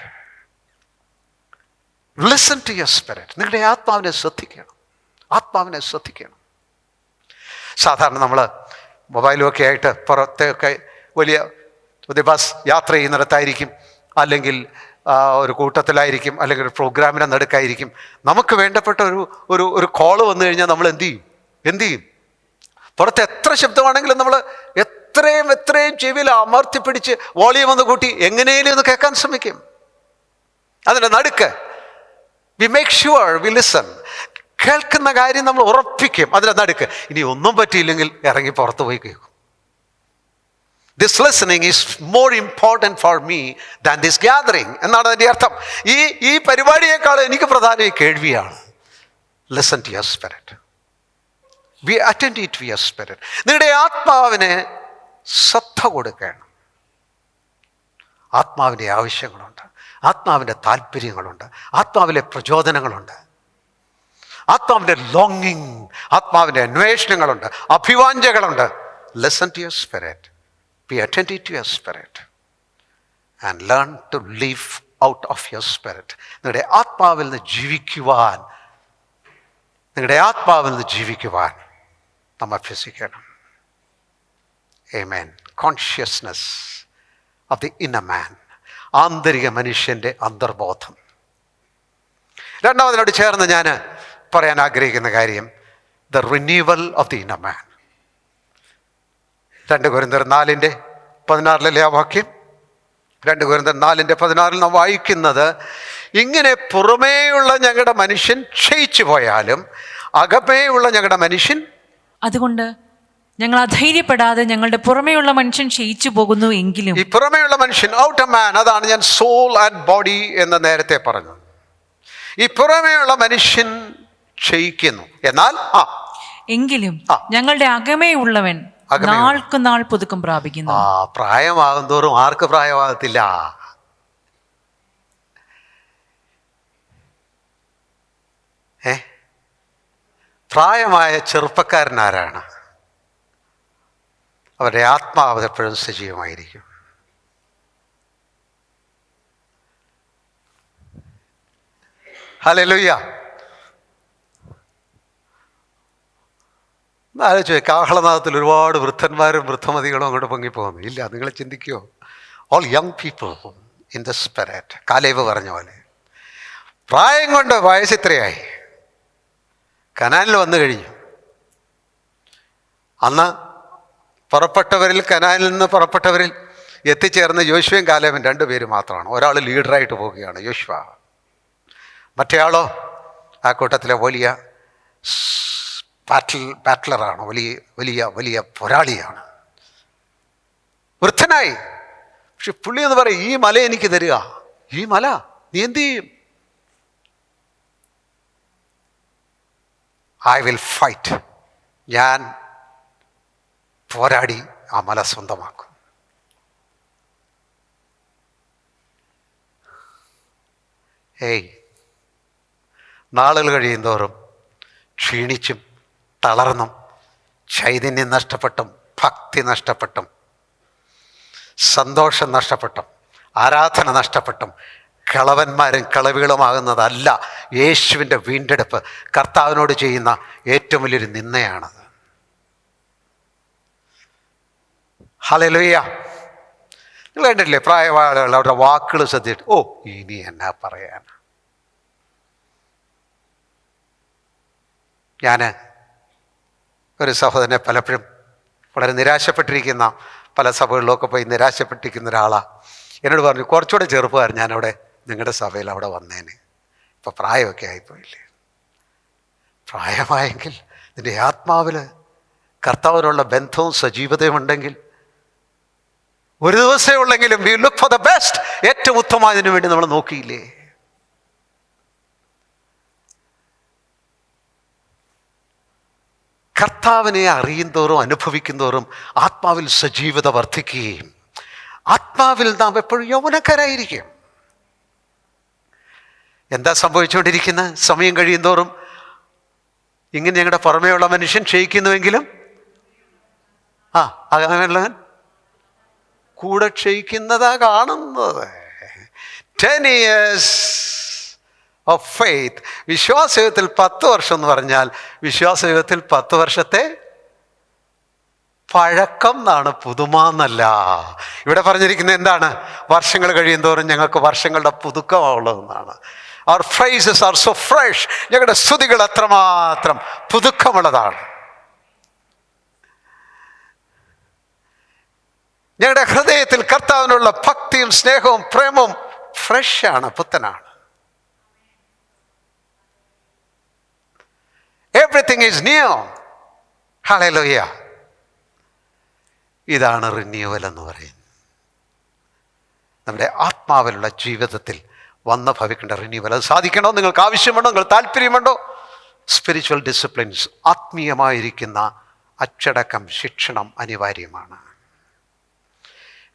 Speaker 1: Listen to your spirit. നിങ്ങളുടെ ആത്മാവിനെ ശ്രദ്ധിക്കണം, ആത്മാവിനെ ശ്രദ്ധിക്കണം. സാധാരണ നമ്മൾ മൊബൈലുമൊക്കെ ആയിട്ട് പുറത്തൊക്കെ വലിയ ബസ് യാത്ര ചെയ്യുന്നിടത്തായിരിക്കും, അല്ലെങ്കിൽ ഒരു കൂട്ടത്തിലായിരിക്കും, അല്ലെങ്കിൽ ഒരു പ്രോഗ്രാമിനെ നടുക്കായിരിക്കും. നമുക്ക് വേണ്ടപ്പെട്ട ഒരു കോള് വന്നു കഴിഞ്ഞാൽ നമ്മൾ എന്ത് ചെയ്യും? പുറത്ത് എത്ര ശബ്ദമാണെങ്കിലും നമ്മൾ എത്രയും ചെവിയിൽ അമർത്തിപ്പിടിച്ച് വോളിയം ഒന്ന് കൂട്ടി എങ്ങനെയും ഒന്ന് കേൾക്കാൻ ശ്രമിക്കും. അതിൻ്റെ നടുക്ക് we make sure we listen. കേൾക്കുന്ന കാര്യം നമ്മൾ ഉറപ്പിക്കും. അതിൻ്റെ നടുക്ക് ഇനി ഒന്നും പറ്റിയില്ലെങ്കിൽ ഇറങ്ങി പുറത്ത് പോയി കേൾക്കും. This listening is more important for me than this gathering എന്നാണ് അതിൻ്റെ അർത്ഥം. ഈ പരിപാടിയേക്കാൾ എനിക്ക് പ്രധാനം ഈ കേൾവിയാണ്. Listen to your spirit. Be attentive to your spirit. നിങ്ങളുടെ ആത്മാവിന് ശ്രദ്ധ കൊടുക്കണം. ആത്മാവിൻ്റെ ആവശ്യങ്ങളുണ്ട്, ആത്മാവിൻ്റെ താല്പര്യങ്ങളുണ്ട്, ആത്മാവിലെ പ്രചോദനങ്ങളുണ്ട്, ആത്മാവിൻ്റെ ലോങ്ങിങ്, ആത്മാവിൻ്റെ അന്വേഷണങ്ങളുണ്ട്, അഭിവാഞ്ചകളുണ്ട്. Listen to your spirit. Be attentive to your spirit and learn to live out of your spirit. നിങ്ങളുടെ ആത്മാവിൽ നിന്ന് ജീവിക്കുവാൻ നാം അഭ്യസിക്കണം. Amen. Consciousness of the inner man. ആന്തരിക മനുഷ്യൻ്റെ അന്തർബോധം. രണ്ടാമതിനോട് ചേർന്ന് ഞാൻ പറയാൻ ആഗ്രഹിക്കുന്ന കാര്യം, the renewal of the inner മാൻ. 2 കൊരിന്ത്യർ 4:16 ആ വാക്യം. 2 കൊരിന്ത്യർ 4:16 നാം വായിക്കുന്നത്, ഇങ്ങനെ പുറമേയുള്ള ഞങ്ങളുടെ മനുഷ്യൻ ക്ഷയിച്ചു പോയാലും അകമേയുള്ള ഞങ്ങളുടെ മനുഷ്യൻ,
Speaker 2: അതുകൊണ്ട് ഞങ്ങൾ അധൈര്യപ്പെടാതെ ഞങ്ങളുടെ പുറമേയുള്ള മനുഷ്യൻ ക്ഷയിച്ചു പോകുന്നു എങ്കിലും.
Speaker 1: ഈ പുറമേയുള്ള മനുഷ്യൻ, ഔട്ടർ മാൻ, അതാണ് ഞാൻ സോൾ ആൻഡ് ബോഡി എന്ന് നേരത്തെ പറഞ്ഞു. ഈ പുറമേയുള്ള മനുഷ്യൻ ക്ഷയിക്കുന്നു, എന്നാൽ
Speaker 2: എങ്കിലും ഞങ്ങളുടെ അകമേയുള്ളവൻ നാൾക്ക് നാൾ പുതുക്കം പ്രാപിക്കുന്നു.
Speaker 1: പ്രായമാകും തോറും ആർക്ക് പ്രായമാകത്തില്ല? പ്രായമായ ചെറുപ്പക്കാരനാരാണ്? അവരുടെ ആത്മാവ് എപ്പോഴും സജീവമായിരിക്കും. ഹല്ലേലൂയ. ആലോചിച്ചു, കാഹളനാഥത്തിൽ ഒരുപാട് വൃദ്ധന്മാരും വൃദ്ധമതികളും അങ്ങോട്ട് പൊങ്ങിപ്പോകുന്നു. ഇല്ല, നിങ്ങൾ ചിന്തിക്കുമോ? All young people in the spirit. Caleb പറഞ്ഞ പോലെ പ്രായം കൊണ്ട് വയസ്സിത്രയായി, കനാനിൽ വന്നു കഴിഞ്ഞു. അന്ന് പുറപ്പെട്ടവരിൽ, കനാനിൽ നിന്ന് പുറപ്പെട്ടവരിൽ എത്തിച്ചേർന്ന യോശുവയും കാലേബും 2 പേര് മാത്രമാണ്. ഒരാൾ ലീഡറായിട്ട് പോവുകയാണ്, യോശുവ. മറ്റേയാളോ ആ കൂട്ടത്തിലെ വലിയ ബാറ്റ്ലറാണ്, വലിയ പോരാളിയാണ്. വൃദ്ധനായി. പക്ഷെ പുള്ളി എന്ന് പറയും, ഈ മല എനിക്ക് തരിക. ഈ മല നീ എന്ത് ചെയ്യും? I will fight. ഞാൻ പോരാടി ആ മല സ്വന്തമാക്കും. നാളുകൾ കഴിയും തോറും ക്ഷീണിച്ചും തളർന്നും ചൈതന്യം നഷ്ടപ്പെട്ടും ഭക്തി നഷ്ടപ്പെട്ടും സന്തോഷം നഷ്ടപ്പെട്ടും ആരാധന നഷ്ടപ്പെട്ടും കളവന്മാരും കളവികളുമാകുന്നതല്ല യേശുവിൻ്റെ വീണ്ടെടുപ്പ്. കർത്താവിനോട് ചെയ്യുന്ന ഏറ്റവും വലിയൊരു നിന്ദയാണത്. ഹല്ലേലൂയ. നിങ്ങൾ കണ്ടില്ലേ പ്രായമായ ആളുകൾ അവരുടെ വാക്കുകൾ ശ്രദ്ധിച്ചിട്ട്, ഓ ഇനി എന്നാ പറയാൻ. ഞാൻ ഒരു സഹോദരനെ പലപ്പോഴും വളരെ നിരാശപ്പെട്ടിരിക്കുന്ന, പല സഭകളിലൊക്കെ പോയി നിരാശപ്പെട്ടിരിക്കുന്ന ഒരാളാണ്. എന്നോട് പറഞ്ഞു, കുറച്ചുകൂടെ ചെറുപ്പമായിരുന്നു ഞാനവിടെ നിങ്ങളുടെ സഭയിൽ അവിടെ വന്നേനെ. ഇപ്പം പ്രായമൊക്കെ ആയിപ്പോയില്ലേ. പ്രായമായെങ്കിൽ നിൻ്റെ ആത്മാവിൽ കർത്താവിനുള്ള ബന്ധവും സജീവതയും ഉണ്ടെങ്കിൽ ഒരു ദിവസമേ ഉള്ളെങ്കിലും we look for the best, ഏറ്റവും ഉത്തമമായതിനു വേണ്ടി നമ്മൾ നോക്കിയില്ലേ? കർത്താവിനെ അറിയും തോറും അനുഭവിക്കും തോറും ആത്മാവിൽ സജീവത വർദ്ധിക്കുകയും ആത്മാവിൽ നാം എപ്പോഴും യൗവനക്കാരായിരിക്കും. എന്താ സംഭവിച്ചുകൊണ്ടിരിക്കുന്നത്? സമയം കഴിയും തോറും ഇങ്ങനെ ഞങ്ങളുടെ പുറമേയുള്ള മനുഷ്യൻ ക്ഷയിക്കുന്നുവെങ്കിലും അകമേയുള്ളവൻ കൂടെ ക്ഷയിക്കുന്നതാ കാണുന്നത്. 10 years ഓഫ് ഫെയ്ത്ത്. വിശ്വാസയുഗത്തിൽ 10 വർഷം എന്ന് പറഞ്ഞാൽ വിശ്വാസയുഗത്തിൽ 10 വർഷത്തെ പഴക്കം എന്നാണ്, പുതുമ എന്നല്ല. ഇവിടെ പറഞ്ഞിരിക്കുന്നത് എന്താണ്? വർഷങ്ങൾ കഴിയും തോറും ഞങ്ങൾക്ക് വർഷങ്ങളുടെ പുതുക്കമുള്ളതെന്നാണ്. Our praises are so fresh. ഞങ്ങളുടെ സ്തുതികൾ അത്രമാത്രം പുതുക്കമുള്ളതാണ്. ഞങ്ങളുടെ ഹൃദയത്തിൽ കർത്താവിനുള്ള ഭക്തിയും സ്നേഹവും പ്രേമവും ഫ്രഷാണ്, പുത്തനാണ്. Everything is new. ഹല്ലേലൂയ. ഇതാണ് റിന്യൂവൽ എന്ന് പറയുന്നത്. നമ്മുടെ ആത്മാവിലുള്ള ജീവിതത്തിൽ വന്ന് ഭവിക്കേണ്ട റിന്യൂവൽ. അത് സാധിക്കണോ? നിങ്ങൾക്ക് ആവശ്യമുണ്ടോ? നിങ്ങൾ താല്പര്യമുണ്ടോ? സ്പിരിച്വൽ ഡിസിപ്ലിൻസ്, ആത്മീയമായിരിക്കുന്ന അച്ചടക്കം, ശിക്ഷണം അനിവാര്യമാണ്.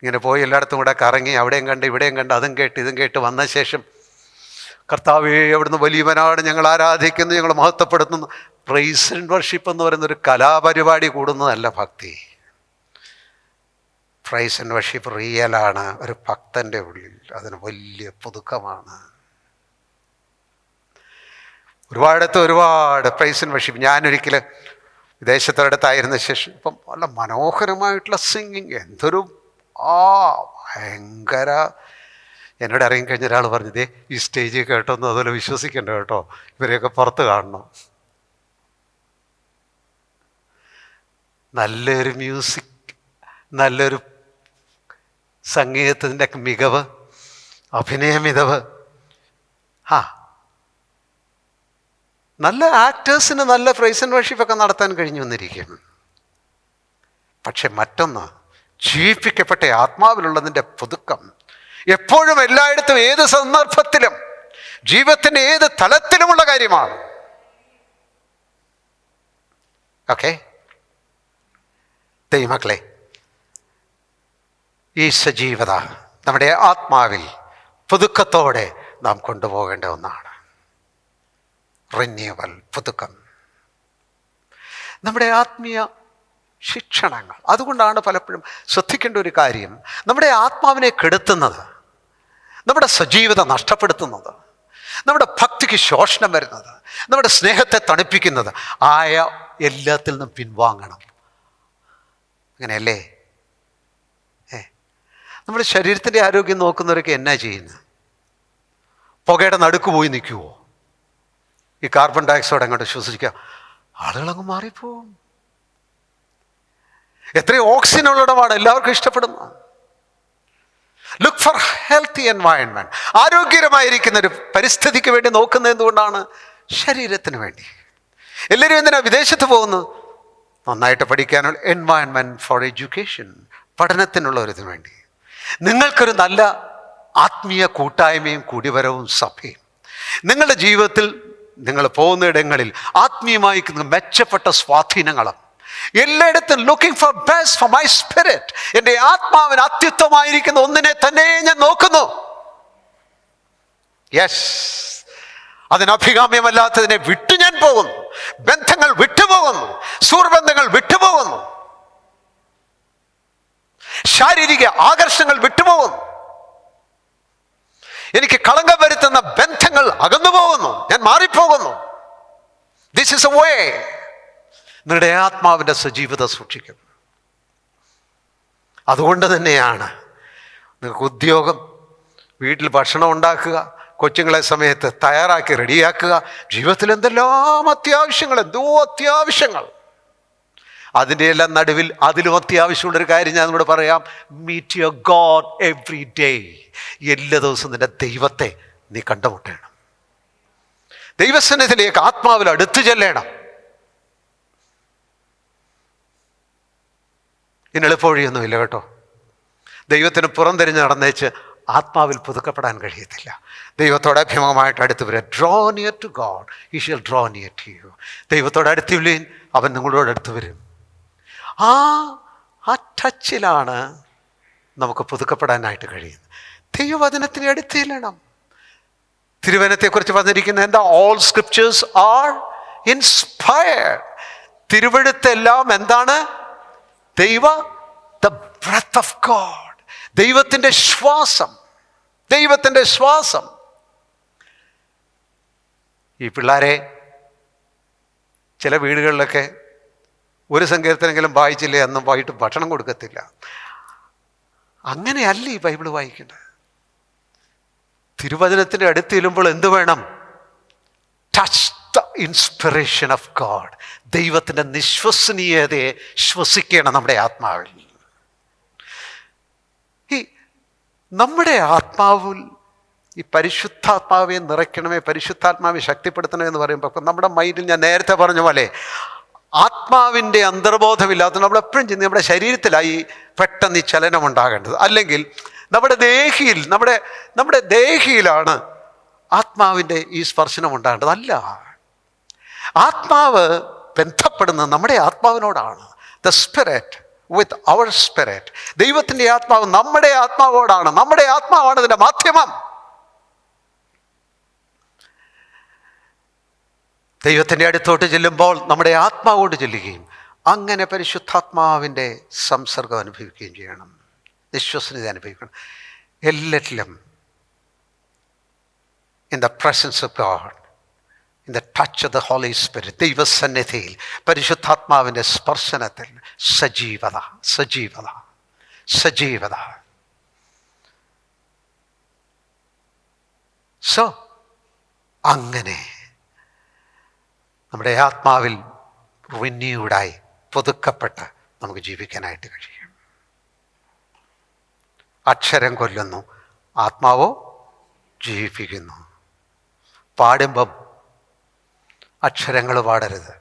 Speaker 1: ഇങ്ങനെ പോയി എല്ലായിടത്തും കൂടെ കറങ്ങി അവിടെയും കണ്ട് ഇവിടെയും കണ്ട് അതും കേട്ട് ഇതും കേട്ട് വന്ന ശേഷം കർത്താവേ അവിടുന്ന് വലിയവനാണ്, ഞങ്ങൾ ആരാധിക്കുന്നു, ഞങ്ങൾ മഹത്വപ്പെടുത്തുന്നു. പ്രൈസ് ആൻഡ് വർഷിപ്പ് എന്ന് പറയുന്നൊരു കലാപരിപാടി കൂടുന്നതല്ല ഭക്തി. പ്രൈസ് ആൻഡ് വർഷിപ്പ് റിയലാണ്. ഒരു ഭക്തൻ്റെ ഉള്ളിൽ അതിന് വലിയ പുതുക്കമാണ്. ഒരുപാട് പ്രൈസ് ആൻഡ് വർഷിപ്പ്. ഞാനൊരിക്കൽ വിദേശത്തൊരിടത്തായിരുന്ന ശേഷം ഇപ്പം നല്ല മനോഹരമായിട്ടുള്ള സിംഗിങ്, എന്തൊരു ഭയങ്കര. എന്നോട് ഇറങ്ങിക്കഴിഞ്ഞ ഒരാൾ പറഞ്ഞതേ, ഈ സ്റ്റേജിൽ കേട്ടോന്നും അതുപോലെ വിശ്വസിക്കണ്ട കേട്ടോ, ഇവരെയൊക്കെ പുറത്ത് കാണണം. നല്ലൊരു മ്യൂസിക്, നല്ലൊരു സംഗീതത്തിൻ്റെ മികവ്, അഭിനയ മികവ്, നല്ല ആക്ടേഴ്സിന് നല്ല പ്രൈസ് ആൻഡ് വർഷിപ്പൊക്കെ നടത്താൻ കഴിഞ്ഞു വന്നിരിക്കും. പക്ഷെ മറ്റൊന്ന്, ജീവിപ്പിക്കപ്പെട്ട ആത്മാവിലുള്ളതിൻ്റെ പുതുക്കം എപ്പോഴും എല്ലായിടത്തും ഏത് സന്ദർഭത്തിലും ജീവിതത്തിൻ്റെ ഏത് തലത്തിലുമുള്ള കാര്യമാണ്. ഓക്കെ ദൈവമക്കളെ, ഈ സജീവത നമ്മുടെ ആത്മാവിൽ പുതുക്കത്തോടെ നാം കൊണ്ടുപോകേണ്ട ഒന്നാണ്. റിന്യൂവൽ, പുതുക്കം. നമ്മുടെ ആത്മീയ ശിക്ഷണങ്ങൾ, അതുകൊണ്ടാണ് പലപ്പോഴും ശ്രദ്ധിക്കേണ്ട ഒരു കാര്യം, നമ്മുടെ ആത്മാവിനെ കെടുത്തുന്നത്, നമ്മുടെ സജീവത നഷ്ടപ്പെടുത്തുന്നത്, നമ്മുടെ ഭക്തിക്ക് ശോഷണം വരുന്നത്, നമ്മുടെ സ്നേഹത്തെ തണുപ്പിക്കുന്നത് ആയ എല്ലാത്തിൽ നിന്നും പിൻവാങ്ങണം. അങ്ങനെയല്ലേ? നമ്മുടെ ശരീരത്തിൻ്റെ ആരോഗ്യം നോക്കുന്നവരൊക്കെ എന്നാ ചെയ്യുന്നത്? പുകയുടെ നടുക്ക് പോയി നിൽക്കുമോ? ഈ കാർബൺ ഡയോക്സൈഡ് അങ്ങോട്ട് ശ്വസിക്കുക, ആളുകളങ്ങ് മാറിപ്പോവും. എത്രയോ ഓക്സിജൻ ഉള്ളിടമാണ് എല്ലാവർക്കും ഇഷ്ടപ്പെടുന്നത്. Look for healthy environment. ആരോഗ്യകരമായിരിക്കുന്ന ഒരു പരിസ്ഥിതിക്ക് വേണ്ടി നോക്കുന്നത് എന്തുകൊണ്ടാണ്? ശരീരത്തിന് വേണ്ടി. എല്ലാവരും എന്തിനാ വിദേശത്ത് പോകുന്നു? നന്നായിട്ട് പഠിക്കാനുള്ള എൻവയൺമെന്റ് ഫോർ എഡ്യൂക്കേഷൻ, പഠനത്തിനുള്ള ഒരു ഇതിനു വേണ്ടി. നിങ്ങൾക്കൊരു നല്ല ആത്മീയ കൂട്ടായ്മയും കൂടിവരവും സഭയും നിങ്ങളുടെ ജീവിതത്തിൽ നിങ്ങൾ പോകുന്നിടങ്ങളിൽ ആത്മീയമായി മെച്ചപ്പെട്ട സ്വാധീനങ്ങളും എല്ലായിടത്തും looking for best for my spirit. എൻ്റെ ആത്മാവിന് അത്യുത്തമായിരിക്കുന്ന ഒന്നിനെ തന്നെ ഞാൻ നോക്കുന്നു. യെസ്, അതിനഭികാമ്യമല്ലാത്തതിനെ വിട്ടു ഞാൻ പോകുന്നു. ബന്ധങ്ങൾ വിട്ടുപോകുന്നു, സുഹൃബന്ധങ്ങൾ വിട്ടുപോകുന്നു, ശാരീരിക ആകർഷങ്ങൾ വിട്ടുപോകുന്നു, എനിക്ക് കളങ്കം വരുത്തുന്ന ബന്ധങ്ങൾ അകന്നു പോകുന്നു, ഞാൻ മാറിപ്പോകുന്നു. ദിസ് ഇസ് എ വേ നിങ്ങളുടെ ആത്മാവിൻ്റെ സജീവത സൂക്ഷിക്കും. അതുകൊണ്ട് തന്നെയാണ് നിങ്ങൾക്ക് ഉദ്യോഗം, വീട്ടിൽ ഭക്ഷണം ഉണ്ടാക്കുക, കൊച്ചുങ്ങളെ സമയത്ത് തയ്യാറാക്കി റെഡിയാക്കുക, ജീവിതത്തിൽ എന്തെല്ലാം അത്യാവശ്യങ്ങൾ, എന്തോ അത്യാവശ്യങ്ങൾ. അതിൻ്റെ എല്ലാം നടുവിൽ അതിലും അത്യാവശ്യമുള്ളൊരു കാര്യം ഞാൻ നിങ്ങളോട് പറയാം. Meet your God every day. എല്ലാ ദിവസവും നിന്റെ ദൈവത്തെ നീ കണ്ടുമുട്ടണം. ദൈവസന്നിധിയിലേക്ക് ആത്മാവിൽ അടുത്തു ചെല്ലണം. ഇനി എളുപ്പവഴിയൊന്നുമില്ല കേട്ടോ. ദൈവത്തിന് പുറംതിരിഞ്ഞ് നടന്നേച്ച് ആത്മാവിൽ പുതുക്കപ്പെടാൻ കഴിയത്തില്ല. ദൈവത്തോട് അഭിമുഖമായിട്ട് അടുത്ത് വരിക. Draw near to God, he shall draw near to you. ദൈവത്തോട് അടുത്തില്ലേൻ അവൻ നിങ്ങളോട് അടുത്ത് വരും. ആ ടച്ചിലാണ് നമുക്ക് പുതുക്കപ്പെടാനായിട്ട് കഴിയുന്നത്. ദൈവവചനത്തിന് അടുത്ത് ചെല്ലണം. തിരുവചനത്തെക്കുറിച്ച് പറഞ്ഞിരിക്കുന്നത് എന്താ? All scriptures are inspired. തിരുവെഴുത്തെല്ലാം എന്താണ്? ദ ബ്രെത്ത് ഓഫ് ഗോഡ്, ദൈവത്തിൻ്റെ ശ്വാസം, ദൈവത്തിൻ്റെ ശ്വാസം. ഈ പിള്ളേരെ ചില വീടുകളിലൊക്കെ ഒരു സങ്കീർത്തനെങ്കിലും വായിച്ചില്ലേ അന്നും വൈകിട്ട് ഭക്ഷണം കൊടുക്കത്തില്ല. അങ്ങനെയല്ല ഈ ബൈബിൾ വായിക്കേണ്ടത്. തിരുവചനത്തിൻ്റെ അടുത്ത് ചെല്ലുമ്പോൾ എന്ത് വേണം? Touch the inspiration of God. ദൈവത്തിൻ്റെ നിശ്വസനീയതയെ ശ്വസിക്കണം നമ്മുടെ ആത്മാവിൽ. ഈ നമ്മുടെ ആത്മാവിൽ ഈ പരിശുദ്ധാത്മാവെ നിറയ്ക്കണമേ, പരിശുദ്ധാത്മാവെ ശക്തിപ്പെടുത്തണമേ എന്ന് പറയുമ്പോൾ നമ്മുടെ മൈൻഡിൽ ഞാൻ നേരത്തെ പറഞ്ഞ പോലെ ആത്മാവിൻ്റെ അന്തർബോധമില്ലാത്ത നമ്മളെപ്പോഴും ചിന്തി നമ്മുടെ ശരീരത്തിലായി പെട്ടെന്ന് ഈ ചലനം ഉണ്ടാകേണ്ടത്. അല്ലെങ്കിൽ നമ്മുടെ ദേഹിയിലാണ് ആത്മാവിൻ്റെ ഈ സ്പർശനം ഉണ്ടാകേണ്ടത്. അല്ല, ആത്മാവ് ബന്ധപ്പെടുന്നത് നമ്മുടെ ആത്മാവിനോടാണ്. The spirit with our spirit. ദൈവത്തിൻ്റെ ആത്മാവ് നമ്മുടെ ആത്മാവോടാണ്. നമ്മുടെ ആത്മാവാണ് ഇതിൻ്റെ മാധ്യമം. ദൈവത്തിൻ്റെ അടുത്തോട്ട് ചെല്ലുമ്പോൾ നമ്മുടെ ആത്മാവോട് ചെല്ലുകയും അങ്ങനെ പരിശുദ്ധാത്മാവിൻ്റെ സംസർഗം അനുഭവിക്കുകയും ചെയ്യണം, വിശ്വസനീയത അനുഭവിക്കണം. എല്ലാറ്റിലും in the presence of God, in the touch of the Holy Spirit, ദൈവസന്നിധിയിൽ പരിശുദ്ധാത്മാവിൻ്റെ സ്പർശനത്തിൽ സജീവത, സജീവത, സജീവത. സോ അങ്ങനെ നമ്മുടെ ആത്മാവിൽ റിന്യൂഡായി പുതുക്കപ്പെട്ട് നമുക്ക് ജീവിക്കാനായിട്ട് കഴിയും. അക്ഷരം കൊല്ലുന്നു, ആത്മാവോ ജീവിപ്പിക്കുന്നു. പാടുമ്പം അക്ഷരങ്ങൾ പാടരുത്,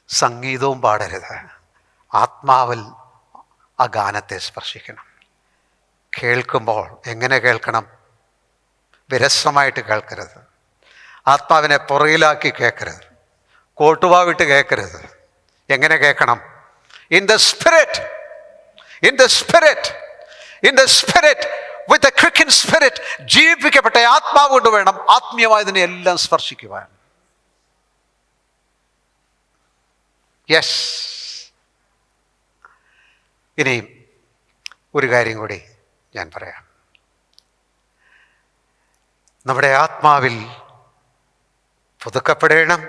Speaker 1: സംഗീതവും പാടരുത്. ആത്മാവിൽ ആ ഗാനത്തെ സ്പർശിക്കണം. കേൾക്കുമ്പോൾ എങ്ങനെ കേൾക്കണം? വിരസമായിട്ട് കേൾക്കരുത്. ആത്മാവിനെ പുറകിലാക്കി കേൾക്കരുത്. കോട്ടുവാവിട്ട് കേൾക്കരുത്. എങ്ങനെ കേൾക്കണം? In the spirit, in the spirit, in the spirit, with a quicken spirit. ജീവിപ്പിക്കപ്പെട്ട ആത്മാവ് കൊണ്ട് വേണം ആത്മീയമായതിനെ എല്ലാം സ്പർശിക്കുവാൻ. യെസ്. ഇനിയും ഒരു കാര്യം കൂടി ഞാൻ പറയാം. നമ്മുടെ ആത്മാവിൽ പുതുക്കപ്പെടണം.